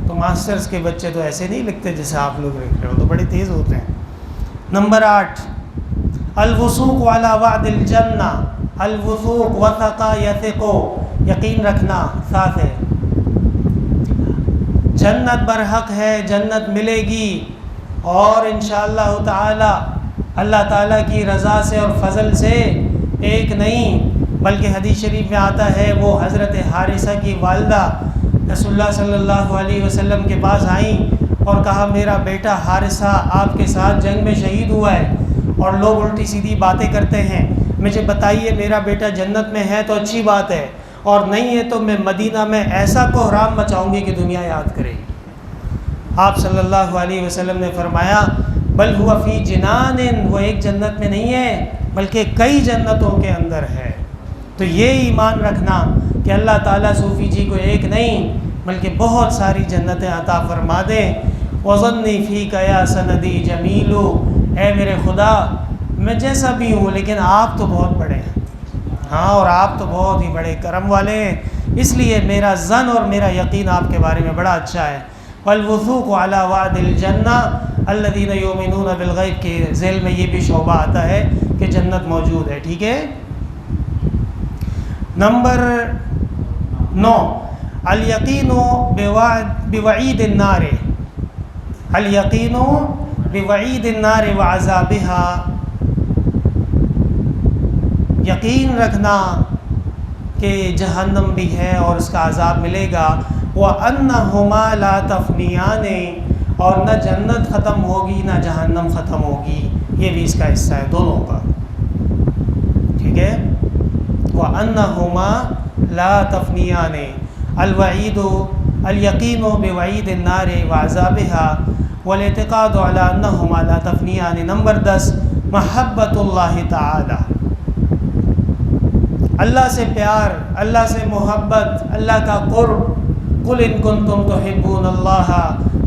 تو ماسٹرز کے بچے تو ایسے نہیں لکھتے جیسے آپ لوگ لکھ رہے ہو، تو بڑی تیز ہوتے ہیں۔ نمبر 8 الوثوق علی وعد الجنہ۔ الوثوق وثق یثق، یقین رکھنا، ساتھ ہے، جنت برحق ہے، جنت ملے گی، اور انشاءاللہ تعالی اللہ تعالیٰ کی رضا سے اور فضل سے ایک نہیں بلکہ حدیث شریف میں آتا ہے، وہ حضرت حارثہ کی والدہ رسول اللہ صلی اللہ علیہ وسلم کے پاس آئیں اور کہا میرا بیٹا حارثہ آپ کے ساتھ جنگ میں شہید ہوا ہے اور لوگ الٹی سیدھی باتیں کرتے ہیں، مجھے بتائیے میرا بیٹا جنت میں ہے تو اچھی بات ہے، اور نہیں ہے تو میں مدینہ میں ایسا کوحرام مچاؤں گی کہ دنیا یاد کرے گی۔ آپ صلی اللہ علیہ وسلم نے فرمایا بل ہوا فی جنان، وہ ایک جنت میں نہیں ہے بلکہ کئی جنتوں کے اندر ہے۔ تو یہ ایمان رکھنا کہ اللہ تعالیٰ صوفی جی کو ایک نہیں بلکہ بہت ساری جنتیں عطا فرما دے۔ وظنی فیک یا سندی جمیل، اے میرے خدا میں جیسا بھی ہوں لیکن آپ تو بہت بڑے ہیں، ہاں، اور آپ تو بہت ہی بڑے کرم والے ہیں، اس لیے میرا ظن اور میرا یقین آپ کے بارے میں بڑا اچھا ہے۔ والوثوق علی وعد الجنہ الذین یؤمنون بالغیب کے ذیل میں یہ بھی شعبہ آتا ہے کہ جنت موجود ہے، ٹھیک ہے۔ نمبر 9 الیقین بوعید النار۔ الیقین بوعید النار وعذابها، یقین رکھنا کہ جہنم بھی ہے اور اس کا عذاب ملے گا۔ وَأَنَّهُمَا لَا تَفْنِيَانِ، اور نہ جنت ختم ہوگی نہ جہنم ختم ہوگی، یہ بھی اس کا حصہ ہے دونوں کا، ٹھیک ہے۔ وَأَنَّهُمَا لَا تَفْنِيَانِ الْوَعِيدُ الْيَقِينُ بِوَعِيدِ النَّارِ وَعَذَابِهَا وَالْاعْتِقَادُ عَلَىٰ أَنَّهُمَا لَا تَفْنِيَانِ۔ نمبر 10 محبت اللہ تعالی، اللہ سے پیار، اللہ سے محبت، اللہ کا قرب۔ قل ان کنتم تحبون اللہ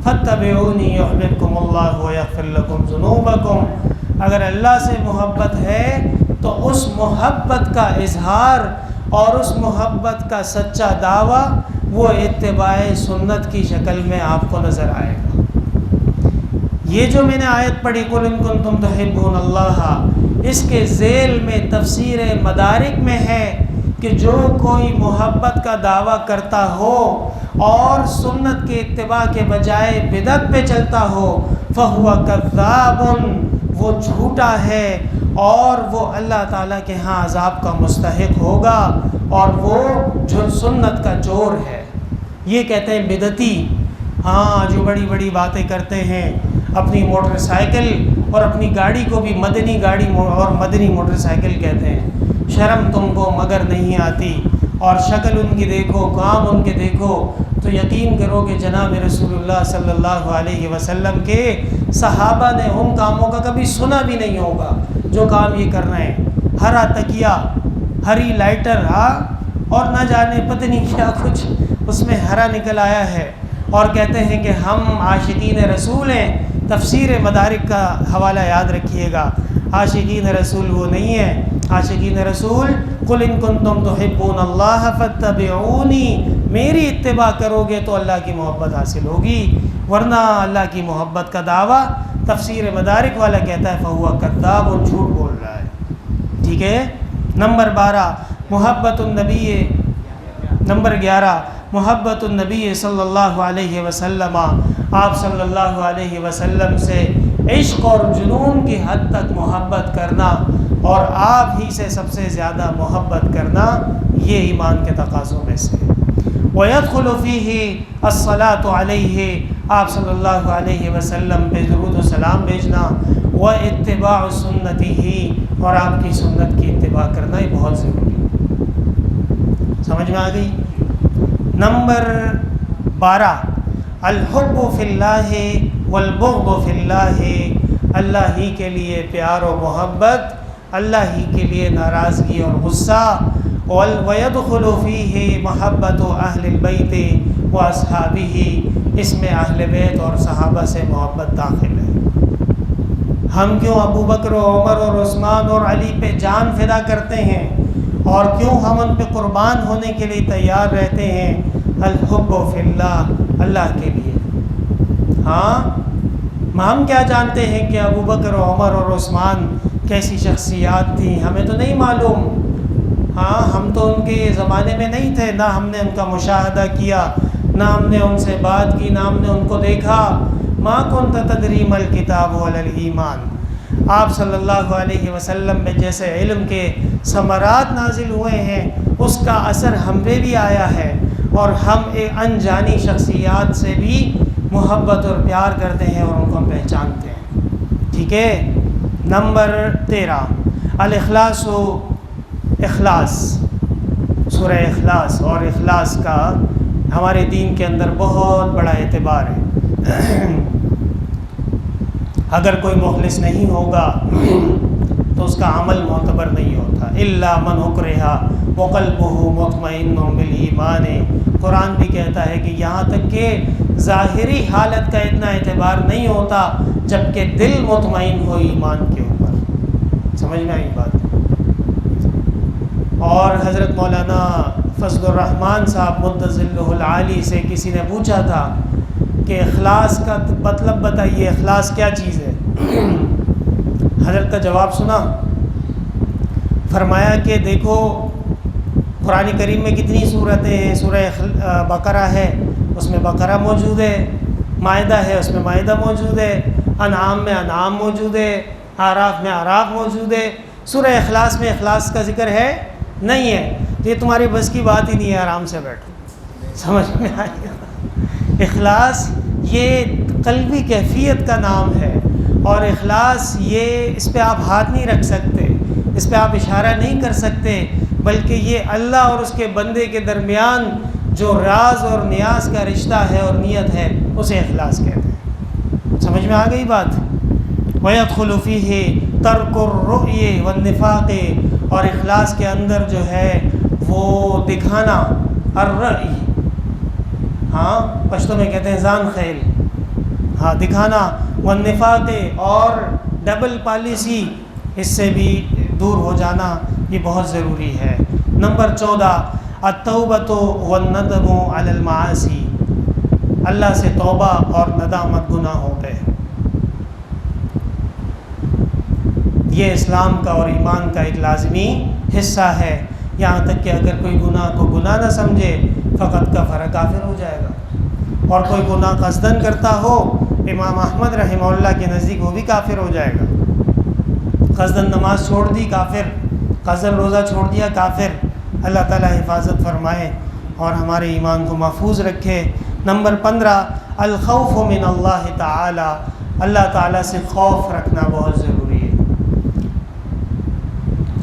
فاتبعونی یحببکم اللہ ویغفر لکم ذنوبکم۔ اگر اللہ سے محبت ہے تو اس محبت کا اظہار اور اس محبت کا سچا دعویٰ وہ اتباع سنت کی شکل میں آپ کو نظر آئے گا۔ یہ جو میں نے آیت پڑھی قل ان کنتم تحبون اللہ، اس کے ذیل میں تفسیر مدارک میں ہے کہ جو کوئی محبت کا دعویٰ کرتا ہو اور سنت کے اتباع کے بجائے بدعت پہ چلتا ہو فہو کذاب، وہ جھوٹا ہے اور وہ اللہ تعالیٰ کے ہاں عذاب کا مستحق ہوگا، اور وہ جو سنت کا چور ہے۔ یہ کہتے ہیں بدعتی، ہاں، جو بڑی بڑی باتیں کرتے ہیں، اپنی موٹر سائیکل اور اپنی گاڑی کو بھی مدنی گاڑی اور مدنی موٹر سائیکل کہتے ہیں۔ شرم تم کو مگر نہیں آتی، اور شکل ان کی دیکھو، کام ان کے دیکھو تو یقین کرو کہ جناب رسول اللہ صلی اللہ علیہ وسلم کے صحابہ نے ان کاموں کا کبھی سنا بھی نہیں ہوگا جو کام یہ کر رہے ہیں۔ ہرا تکیہ، ہری لائٹر، ہاں، اور نہ جانے پتہ نہیں کیا کچھ اس میں ہرا نکل آیا ہے، اور کہتے ہیں کہ ہم عاشقین رسول ہیں۔ تفسیر مدارک کا حوالہ یاد رکھیے گا، عاشقین رسول وہ نہیں ہے۔ عاشقین رسول قل ان کنتم تحبون اللہ فاتبعونی، میری اتباع کرو گے تو اللہ کی محبت حاصل ہوگی، ورنہ اللہ کی محبت کا دعویٰ تفسیر مدارک والا کہتا ہے فہو کذاب، وہ جھوٹ بول رہا ہے، ٹھیک ہے۔ نمبر 12 محبت النبی نمبر 11 محبت النبی صلی اللہ علیہ وسلم، آپ صلی اللہ علیہ وسلم سے عشق اور جنون کی حد تک محبت کرنا اور آپ ہی سے سب سے زیادہ محبت کرنا، یہ ایمان کے تقاضوں میں سے۔ وَيَدْخُلُ فِيهِ الصَّلَاةُ عَلَيْهِ، آپ صلی اللہ علیہ وسلم پہ درود و سلام بھیجنا، وَاتِّبَاعُ سُنَّتِهِ، اور آپ کی سنت کی اتباع کرنا یہ بہت ضروری ہے۔ سمجھ میں آ گئی؟ نمبر 12 الحب فی اللہ والبغض فی اللہ، اللہ ہی کے لیے پیار و محبت، اللہ ہی کے لیے ناراضگی اور غصہ۔ وَيَدْخُلُ فِيهِ محبت اہل البیت وَأَصْحَابِهِ، اس میں اہل بیت اور صحابہ سے محبت داخل ہے۔ ہم کیوں ابو بکر و عمر اور عثمان اور علی پہ جان فدا کرتے ہیں اور کیوں ہم ان پہ قربان ہونے کے لیے تیار رہتے ہیں؟ الحب فی اللہ، اللہ کے لیے۔ ہاں ہم کیا جانتے ہیں کہ ابو بکر و عمر اور عثمان کیسی شخصیات تھیں؟ ہمیں تو نہیں معلوم۔ ہاں ہم تو ان کے زمانے میں نہیں تھے، نہ ہم نے ان کا مشاہدہ کیا، نہ ہم نے ان سے بات کی، نہ ہم نے ان کو دیکھا۔ ما کنت تدری ما الکتاب ولا الایمان، آپ صلی اللہ علیہ وسلم میں جیسے علم کے ثمرات نازل ہوئے ہیں، اس کا اثر ہم پہ بھی آیا ہے، اور ہم ایک انجانی شخصیات سے بھی محبت اور پیار کرتے ہیں اور ان کو ہم پہچانتے ہیں۔ ٹھیک ہے؟ نمبر 13 الاخلاص و اخلاص، سورہ اخلاص، اور اخلاص کا ہمارے دین کے اندر بہت بڑا اعتبار ہے۔ اگر کوئی مخلص نہیں ہوگا تو اس کا عمل معتبر نہیں ہوتا۔ الا من اکرہ وقلبہ مطمئن بالایمان، قرآن بھی کہتا ہے کہ یہاں تک کہ ظاہری حالت کا اتنا اعتبار نہیں ہوتا جب کہ دل مطمئن ہو ایمان کے اوپر۔ سمجھ میں آئی بات؟ اور حضرت مولانا فضل الرحمن صاحب مدظلہ العالی سے کسی نے پوچھا تھا کہ اخلاص کا مطلب بتائیے، اخلاص کیا چیز ہے؟ حضرت کا جواب سنا، فرمایا کہ دیکھو قرآن کریم میں کتنی صورتیں ہیں، سورہ بقرہ ہے اس میں بقرہ موجود ہے، مائدہ ہے اس میں مائدہ موجود ہے، انعام میں انعام موجود ہے، اعراف میں اعراف موجود ہے۔ سورہ اخلاص میں اخلاص کا ذکر ہے نہیں ہے، یہ تمہاری بس کی بات ہی نہیں ہے، آرام سے بیٹھو۔ سمجھ میں آئی؟ اخلاص یہ قلبی کیفیت کا نام ہے، اور اخلاص یہ اس پہ آپ ہاتھ نہیں رکھ سکتے، اس پہ آپ اشارہ نہیں کر سکتے، بلکہ یہ اللہ اور اس کے بندے کے درمیان جو راز اور نیاز کا رشتہ ہے اور نیت ہے، اسے اخلاص کہتے ہیں۔ سمجھ میں آ گئی بات؟ وَيَدْخُلُ فِيهِ تَرْكُ الرُّؤْيِ وَالنِّفَاقِ، اور اخلاص کے اندر جو ہے وہ دکھانا، الرأی، ہاں پشتو میں کہتے ہیں زان خیل، ہاں دکھانا، والنفاق، اور ڈبل پالیسی، اس سے بھی دور ہو جانا، یہ بہت ضروری ہے۔ نمبر 14 التوبۃ والندم علی المعاصی، اللہ سے توبہ اور ندامت گناہوں پہ۔ یہ اسلام کا اور ایمان کا ایک لازمی حصہ ہے، یہاں تک کہ اگر کوئی گناہ کو گناہ نہ سمجھے فقط کفر، کافر ہو جائے گا، اور کوئی گناہ قصدن کرتا ہو امام احمد رحمہ اللہ کے نزدیک وہ بھی کافر ہو جائے گا۔ قصدن نماز چھوڑ دی کافر، قصدن روزہ چھوڑ دیا کافر۔ اللہ تعالیٰ حفاظت فرمائے اور ہمارے ایمان کو محفوظ رکھے۔ نمبر 15 الخوف من اللہ تعالی، اللہ تعالیٰ سے خوف رکھنا بہت ضروری ہے۔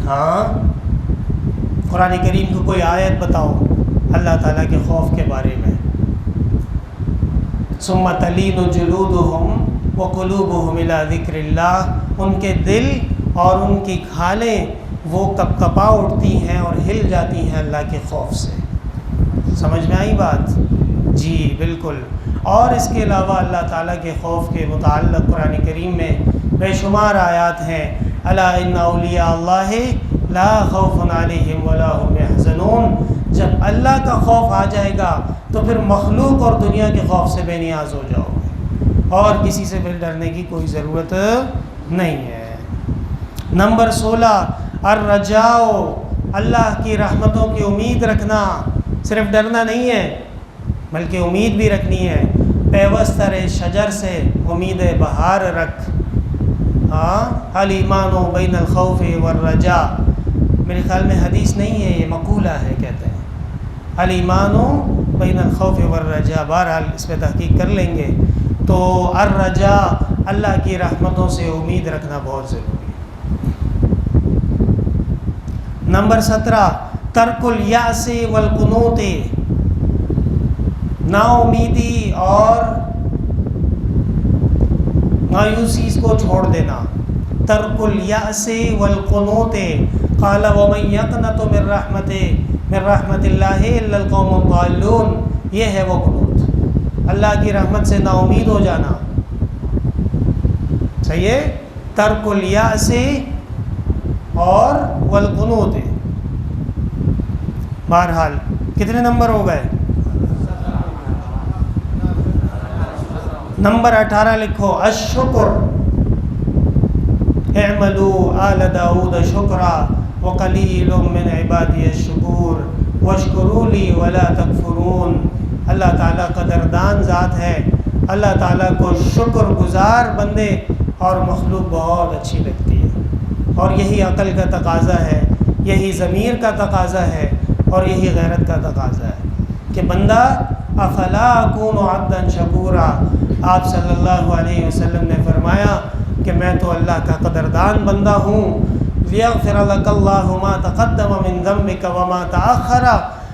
ہاں قرآن کریم کو کوئی آیت بتاؤ اللہ تعالیٰ کے خوف کے بارے میں۔ ثم تلین جلودہم وقلوبہم الی ذکر اللہ، ان کے دل اور ان کی کھالیں وہ کپکپا اٹھتی ہیں اور ہل جاتی ہیں اللہ کے خوف سے۔ سمجھ میں آئی بات؟ جی بالکل۔ اور اس کے علاوہ اللہ تعالیٰ کے خوف کے متعلق قرآن کریم میں بے شمار آیات ہیں۔ الا ان اولیاء اللہ لا خوف علیہم ولا هم یحزنون، جب اللہ کا خوف آ جائے گا تو پھر مخلوق اور دنیا کے خوف سے بے نیاز ہو جاؤ گے، اور کسی سے پھر ڈرنے کی کوئی ضرورت نہیں ہے۔ نمبر 16 الرجاء، اللہ کی رحمتوں کی امید رکھنا۔ صرف ڈرنا نہیں ہے بلکہ امید بھی رکھنی ہے. پیوستر شجر سے امید بہار رکھ. الایمان بین الخوف والرجاء. میرے خیال میں حدیث نہیں ہے، یہ مقولہ ہے، کہتے ہیں الایمان بین الخوف والرجاء. بہرحال اس پہ تحقیق کر لیں گے. تو الرجاء، اللہ کی رحمتوں سے امید رکھنا بہت ضروری ہے. نمبر 17 ترک الیأس والقنوط. نا امیدی اور مایوسی کو چھوڑ دینا. ترک الیأس والقنوط. قال ومن یقنط من رحمت اللہ الا القوم الضالون. یہ ہے وہ قنوط، اللہ کی رحمت سے نا امید ہو جانا. صحیح ہے. ترک الیأس اور والقنوط. بہرحال کتنے نمبر ہو گئے؟ نمبر 18 لکھو. الشکر. اعملوا آل داود شکرا وقلیل من عبادی الشکور واشکروا لی ولا تکفرون. اللہ تعالیٰ قدردان ذات ہے. اللہ تعالیٰ کو شکر گزار بندے اور مخلوق بہت اچھی لگتی ہے. اور یہی عقل کا تقاضا ہے، یہی ضمیر کا تقاضا ہے، اور یہی غیرت کا تقاضا ہے کہ بندہ افلا اکون عبدا شکورا. آپ صلی اللہ علیہ وسلم نے فرمایا کہ میں تو اللہ کا قدردان بندہ ہوں. لیغفر لک اللہ ما تقدم من ذنبک وما تأخر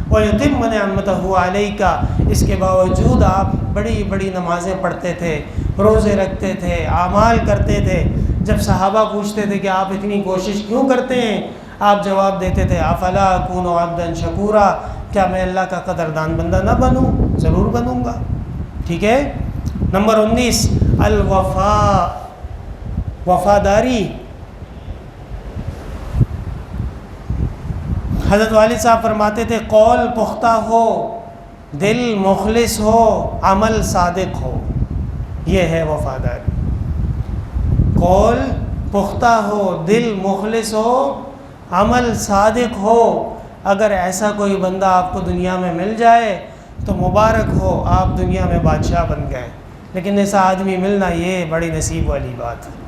ویتم نعمتہ علیک. اس کے باوجود آپ بڑی بڑی نمازیں پڑھتے تھے، روزے رکھتے تھے، اعمال کرتے تھے. جب صحابہ پوچھتے تھے کہ آپ اتنی کوشش کیوں کرتے ہیں، آپ جواب دیتے تھے افلا اکون عبدا شکورا. کیا میں اللہ کا قدردان بندہ نہ بنوں؟ ضرور بنوں گا. ٹھیک ہے. نمبر 19 الوفا. وفاداری. حضرت والد صاحب فرماتے تھے قول پختہ ہو، دل مخلص ہو، عمل صادق ہو. یہ ہے وفاداری. قول پختہ ہو، دل مخلص ہو، عمل صادق ہو. اگر ایسا کوئی بندہ آپ کو دنیا میں مل جائے تو مبارک ہو، آپ دنیا میں بادشاہ بن گئے. لیکن ایسا آدمی ملنا یہ بڑی نصیب والی بات ہے.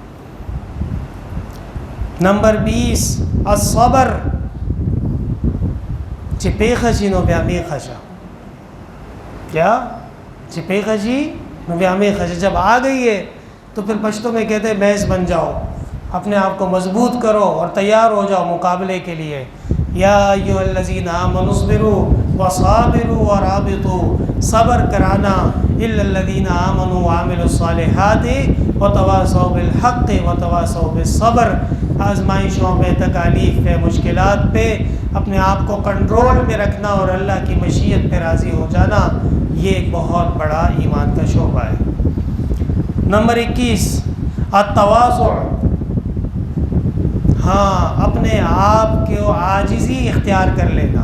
نمبر 20 الصبر. چپے خشی نو بیامی خشا. کیا؟ چپے خشی نو بیامی خشا. جب آ گئی ہے تو پھر پشتوں میں کہتے ہیں محض بن جاؤ، اپنے آپ کو مضبوط کرو اور تیار ہو جاؤ مقابلے کے لیے. یا ایھا الذین آمنوا اصبروا وصابروا ورابطوا. صبر کرانا. الا الذین آمنوا وعملوا الصالحات وتواصوا بالحق وتواصوا بالصبر. آزمائشوں پہ، تکالیف پہ، مشکلات پہ اپنے آپ کو کنٹرول میں رکھنا اور اللہ کی مشیت پہ راضی ہو جانا، یہ ایک بہت بڑا ایمان کا شعبہ ہے. نمبر 21 التواضع. ہاں، اپنے آپ کو عاجزی اختیار کر لینا.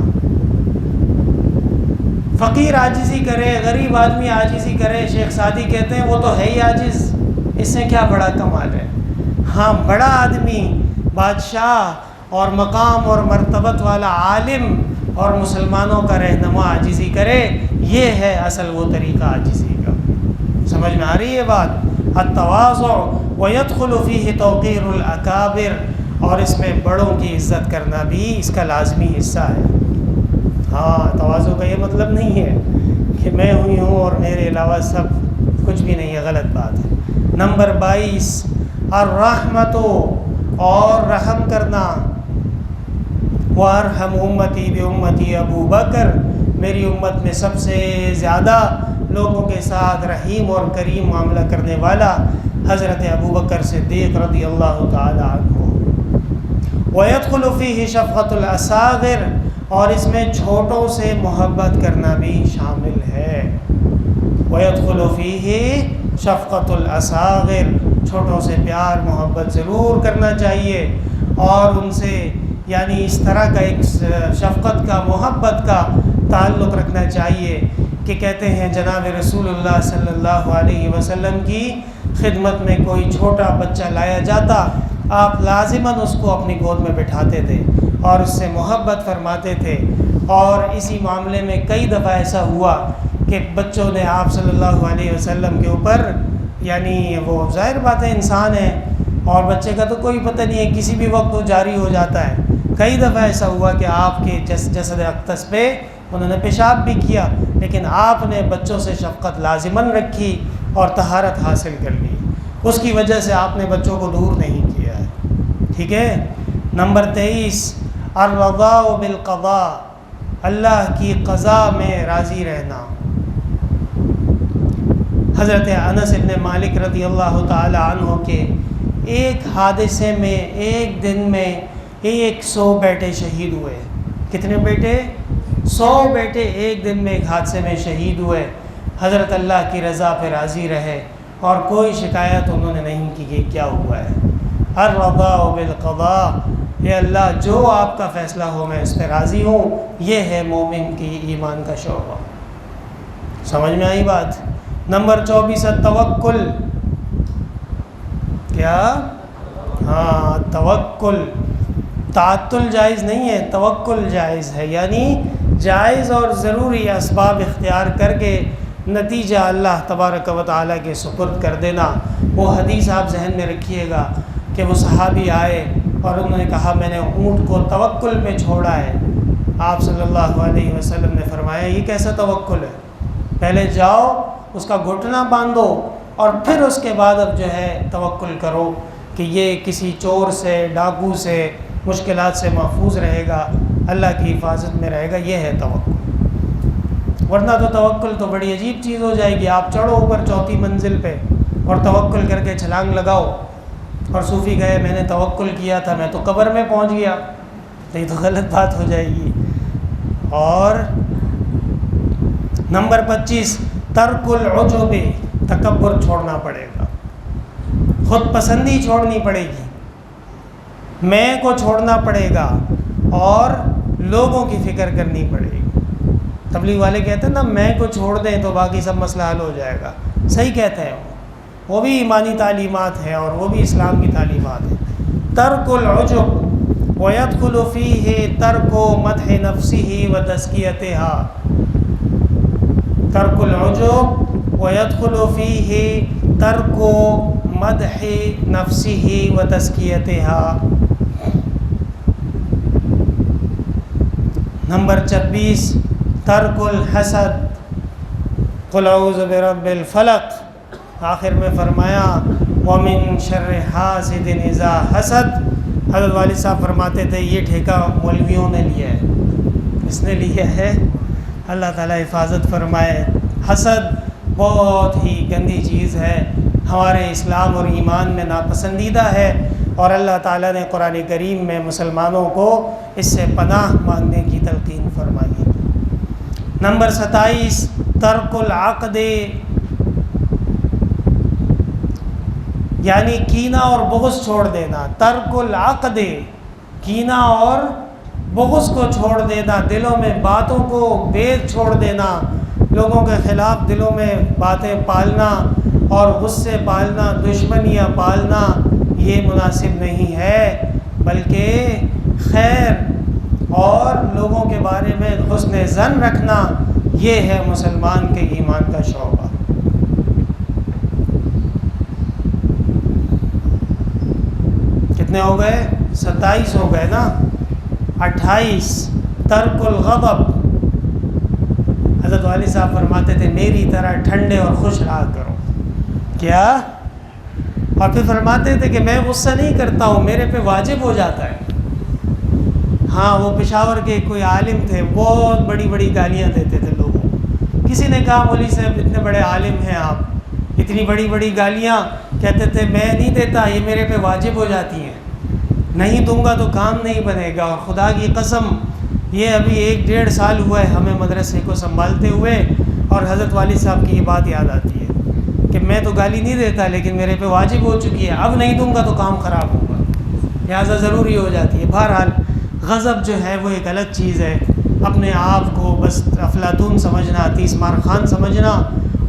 فقیر عاجزی کرے، غریب آدمی عاجزی کرے. شیخ سعدی کہتے ہیں وہ تو ہے ہی عاجز، اس سے کیا بڑا کمال ہے. ہاں، بڑا آدمی، بادشاہ اور مقام اور مرتبت والا عالم اور مسلمانوں کا رہنما عاجزی کرے، یہ ہے اصل وہ طریقہ عاجزی کا. سمجھ میں آ رہی ہے بات؟ التواضع ويدخل فيه توقير الاکابر. اور اس میں بڑوں کی عزت کرنا بھی اس کا لازمی حصہ ہے. ہاں، تواضع کا یہ مطلب نہیں ہے کہ میں ہوئی ہوں اور میرے علاوہ سب کچھ بھی نہیں ہے، غلط بات ہے. نمبر 22 الرحمت. اور رحم کرنا. وارحم امتی بامتی ابو بکر. میری امت میں سب سے زیادہ لوگوں کے ساتھ رحیم اور کریم معاملہ کرنے والا حضرت ابو بکر صدیق رضی اللہ تعالی عنہ. وَيَدْخُلُ فِيهِ شَفْقَةُ الْأَصَاغِرِ. اور اس میں چھوٹوں سے محبت کرنا بھی شامل ہے. وَيَدْخُلُ فِيهِ شَفْقَةُ الْأَصَاغِرِ. چھوٹوں سے پیار محبت ضرور کرنا چاہیے، اور ان سے یعنی اس طرح کا ایک شفقت کا، محبت کا تعلق رکھنا چاہیے کہ کہتے ہیں جناب رسول اللہ صلی اللہ علیہ وسلم کی خدمت میں کوئی چھوٹا بچہ لایا جاتا، آپ لازماً اس کو اپنی گود میں بٹھاتے تھے اور اس سے محبت فرماتے تھے اور اسی معاملے میں کئی دفعہ ایسا ہوا کہ بچوں نے آپ صلی اللہ علیہ وسلم کے اوپر، یعنی وہ ظاہر بات ہے انسان ہے اور بچے کا تو کوئی پتہ نہیں ہے، کسی بھی وقت وہ جاری ہو جاتا ہے. کئی دفعہ ایسا ہوا کہ آپ کے جسد اقدس پہ انہوں نے پیشاب بھی کیا، لیکن آپ نے بچوں سے شفقت لازماً رکھی اور طہارت حاصل کر لی. اس کی وجہ سے آپ نے بچوں کو دور نہیں کیا ہے. ٹھیک ہے. نمبر 23 الرضا بالقضاء، اللہ کی قضا میں راضی رہنا. حضرت انس بن مالک رضی اللہ تعالی عنہ کے ایک حادثے میں ایک دن میں 100 بیٹے شہید ہوئے. کتنے بیٹے؟ 100 بیٹے ایک دن میں ایک حادثے میں شہید ہوئے. حضرت اللہ کی رضا پہ راضی رہے اور کوئی شکایت انہوں نے نہیں کی کہ کیا ہوا ہے. الرضا بالقضاء، یہ اللہ جو آپ کا فیصلہ ہو میں اس پہ راضی ہوں، یہ ہے مومن کی ایمان کا شعبہ. سمجھ میں آئی بات؟ نمبر 24 التوکل. کیا؟ ہاں توکل. تعطل جائز نہیں ہے، توکل جائز ہے، یعنی جائز اور ضروری اسباب اختیار کر کے نتیجہ اللہ تبارک و تعالیٰ کے سپرد کر دینا. وہ حدیث آپ ذہن میں رکھیے گا کہ وہ صحابی آئے اور انہوں نے کہا میں نے اونٹ کو توکل پہ چھوڑا ہے. آپ صلی اللہ علیہ وسلم نے فرمایا یہ کیسا توکل ہے؟ پہلے جاؤ اس کا گھٹنا باندھو اور پھر اس کے بعد اب جو ہے توکل کرو کہ یہ کسی چور سے، ڈاکو سے، مشکلات سے محفوظ رہے گا، اللہ کی حفاظت میں رہے گا. یہ ہے توکل. ورنہ تو توکل تو بڑی عجیب چیز ہو جائے گی. آپ چڑھو اوپر 4تھی منزل پہ اور توکل کر کے چھلانگ لگاؤ اور صوفی کہے میں نے توکل کیا تھا، میں تو قبر میں پہنچ گیا، تو یہ تو غلط بات ہو جائے گی. اور نمبر 25 ترک العجب، تکبر چھوڑنا پڑے گا، خود پسندی چھوڑنی پڑے گی، میں کو چھوڑنا پڑے گا اور لوگوں کی فکر کرنی پڑے گی. تبلیغ والے کہتے ہیں نا میں کو چھوڑ دیں تو باقی سب مسئلہ حل ہو جائے گا. صحیح کہتے ہیں وہ بھی ایمانی تعلیمات ہیں اور وہ بھی اسلام کی تعلیمات ہیں. ترک العجب ويدخل فيه ترک مدح نفسه وتزکیتها. ترک العجب ويدخل فيه ترک مدح نفسه وتزکیتها. نمبر 26 ترک الحسد. قل اعوذ برب الفلق. آخر میں فرمایا ومن شر حاسد اذا حسد. حضرت والد صاحب فرماتے تھے یہ ٹھیکہ مولویوں نے لیا ہے. کس نے لیا ہے؟ اللہ تعالیٰ حفاظت فرمائے. حسد بہت ہی گندی چیز ہے، ہمارے اسلام اور ایمان میں ناپسندیدہ ہے، اور اللہ تعالیٰ نے قرآن کریم میں مسلمانوں کو اس سے پناہ مانگنے کی تلقین فرمائی. نمبر 27 ترک العقد، یعنی کینہ اور بغض چھوڑ دینا. ترک العقد، کینہ اور بغض کو چھوڑ دینا، دلوں میں باتوں کو بید چھوڑ دینا، لوگوں کے خلاف دلوں میں باتیں پالنا اور غصے پالنا، دشمنیاں پالنا، یہ مناسب نہیں ہے، بلکہ خیر اور لوگوں کے بارے میں حسن ظن رکھنا یہ ہے مسلمان کے ایمان کا شعبہ. کتنے ہو گئے؟ 27 ہو گئے نا. 28 ترک الغضب. حضرت والد صاحب فرماتے تھے میری طرح ٹھنڈے اور خوش رہا کرو. کیا؟ اور پھر فرماتے تھے کہ میں غصہ نہیں کرتا ہوں، میرے پہ واجب ہو جاتا ہے. ہاں وہ پشاور کے کوئی عالم تھے، بہت بڑی بڑی گالیاں دیتے تھے لوگوں. کسی نے کہا مولوی صاحب اتنے بڑے عالم ہیں آپ، اتنی بڑی بڑی گالیاں، کہتے تھے میں نہیں دیتا، یہ میرے پہ واجب ہو جاتی ہیں، نہیں دوں گا تو کام نہیں بنے گا. اور خدا کی قسم یہ ابھی 1-1.5 سال ہوا ہے ہمیں مدرسے کو سنبھالتے ہوئے، اور حضرت والد صاحب کی یہ بات یاد آتی ہے کہ میں تو گالی نہیں دیتا لیکن میرے پہ واجب ہو چکی ہے، اب نہیں دوں گا تو کام خراب ہوگا، لہٰذا ضروری ہو جاتی ہے. بہرحال غضب جو ہے وہ ایک الگ چیز ہے. اپنے آپ کو بس افلاطون سمجھنا، 30 مار خان سمجھنا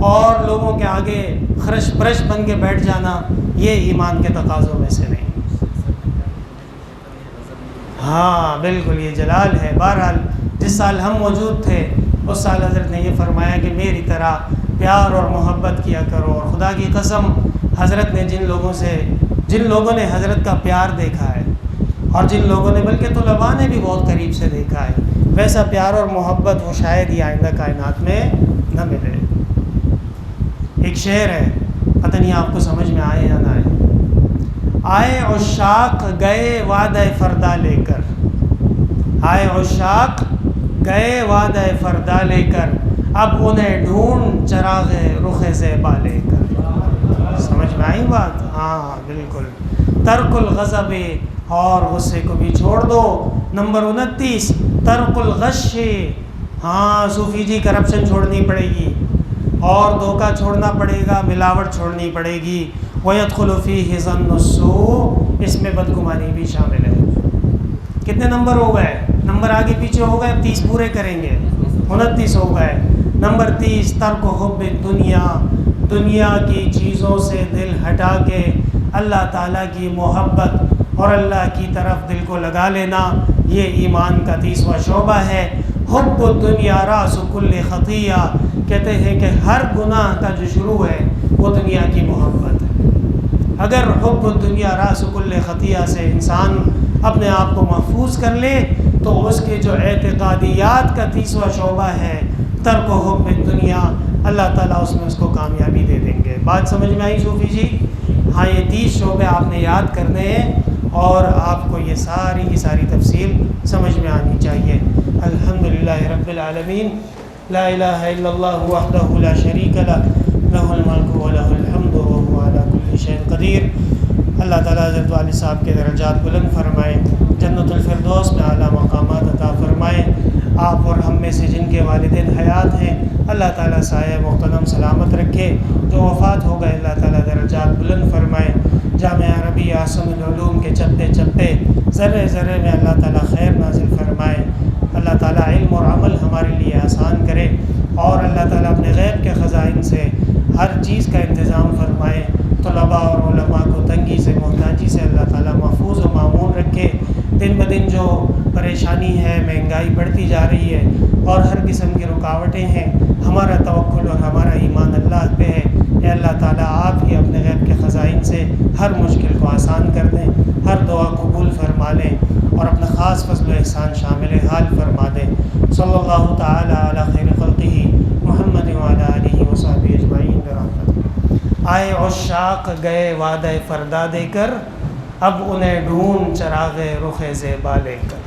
اور لوگوں کے آگے خرش پرش بن کے بیٹھ جانا، یہ ایمان کے تقاضوں میں سے نہیں. ہاں بالکل یہ جلال ہے. بہرحال جس جس سال ہم موجود تھے اس سال حضرت نے یہ فرمایا کہ میری طرح پیار اور محبت کیا کرو. اور خدا کی قسم حضرت نے جن لوگوں نے حضرت کا پیار دیکھا ہے اور جن لوگوں نے بلکہ طلباء نے بھی بہت قریب سے دیکھا ہے، ویسا پیار اور محبت وہ شاید ہی آئندہ کائنات میں نہ ملے. ایک شعر ہے، پتہ نہیں آپ کو سمجھ میں آئے یا نہ آئے عشاق گئے وعدہ فردا لے کر، آئے عشاق گئے وعدہ فردا لے کر، اب انہیں ڈھونڈ چراغ رخ زیبا لے کر. سمجھ میں آئی بات؟ ہاں بالکل. ترک الغضب، اور غصے کو بھی چھوڑ دو. نمبر 29 ترک الغش. ہاں صوفی جی کرپشن چھوڑنی پڑے گی اور دھوکہ چھوڑنا پڑے گا، ملاوٹ چھوڑنی پڑے گی. وَيَدْخُلُ فِيهِ ظَنُّ السُّوءِ، اس میں بدگمانی بھی شامل ہے. کتنے نمبر ہو گئے؟ نمبر آگے پیچھے ہو گئے، 30 پورے کریں گے. 29 ہو گئے. نمبر 30 ترک حب دنیا، دنیا کی چیزوں سے دل ہٹا کے اللہ تعالیٰ کی محبت اور اللہ کی طرف دل کو لگا لینا، یہ ایمان کا 30واں شعبہ ہے. حب الدنیا راس کل خطیہ، کہتے ہیں کہ ہر گناہ کا جو شروع ہے وہ دنیا کی محبت ہے. اگر حب الدنیا راس کل خطیہ سے انسان اپنے آپ کو محفوظ کر لے تو اس کے جو اعتقادیات کا 30واں شعبہ ہے ترک حب دنیا، اللہ تعالیٰ اس میں اس کو کامیابی دے دیں گے. بات سمجھ میں آئی صوفی جی؟ ہاں یہ 30 شعبے آپ نے یاد کرنے ہیں اور آپ کو یہ ساری کی ساری تفصیل سمجھ میں آنی چاہیے. الحمدللہ رب العالمین، لا الہ الا اللہ وحدہ لا شریک لہ، لہ الملک ولہ الحمد وہو علی کل شیء قدیر. اللہ تعالیٰ حضرت والی صاحب کے درجات بلند فرمائے، جنت الفردوس میں اعلیٰ مقامات عطا فرمائے. آپ اور ہم میں سے جن کے والدین حیات ہیں اللہ تعالیٰ سایہ محترم سلامت رکھے، جو وفات ہو گئے اللہ تعالیٰ درجات بلند فرمائے. جامعہ عربیہ احسن العلوم کے چپتے چپتے ذرے ذرے میں اللہ تعالیٰ خیر نازل فرمائے. اللہ تعالیٰ علم اور عمل ہمارے لیے آسان کرے اور اللہ تعالیٰ اپنے غیب کے خزائن سے ہر چیز کا انتظام فرمائے. طلباء اور علماء کو تنگی سے محتاجی سے اللہ تعالیٰ محفوظ و معمون رکھے. دن بدن جو پریشانی ہے، مہنگائی بڑھتی جا رہی ہے اور ہر قسم کی رکاوٹیں ہیں، ہمارا توکل اور ہمارا ایمان اللہ پہ ہے. اے اللہ تعالیٰ آپ ہی اپنے غیب کے خزائن سے ہر مشکل کو آسان کر دیں، ہر دعا قبول فرما لیں اور اپنا خاص فضل و احسان شامل حال فرما دیں. صلی اللہ تعالیٰ علی خیر خلقہ محمد وعلی آلہ وصحبہ اجمعین برحمتہ. آئے عشاق گئے وعدہ فردا دے کر، اب انہیں ڈھونڈ چراغ رخ زیبا لے کر.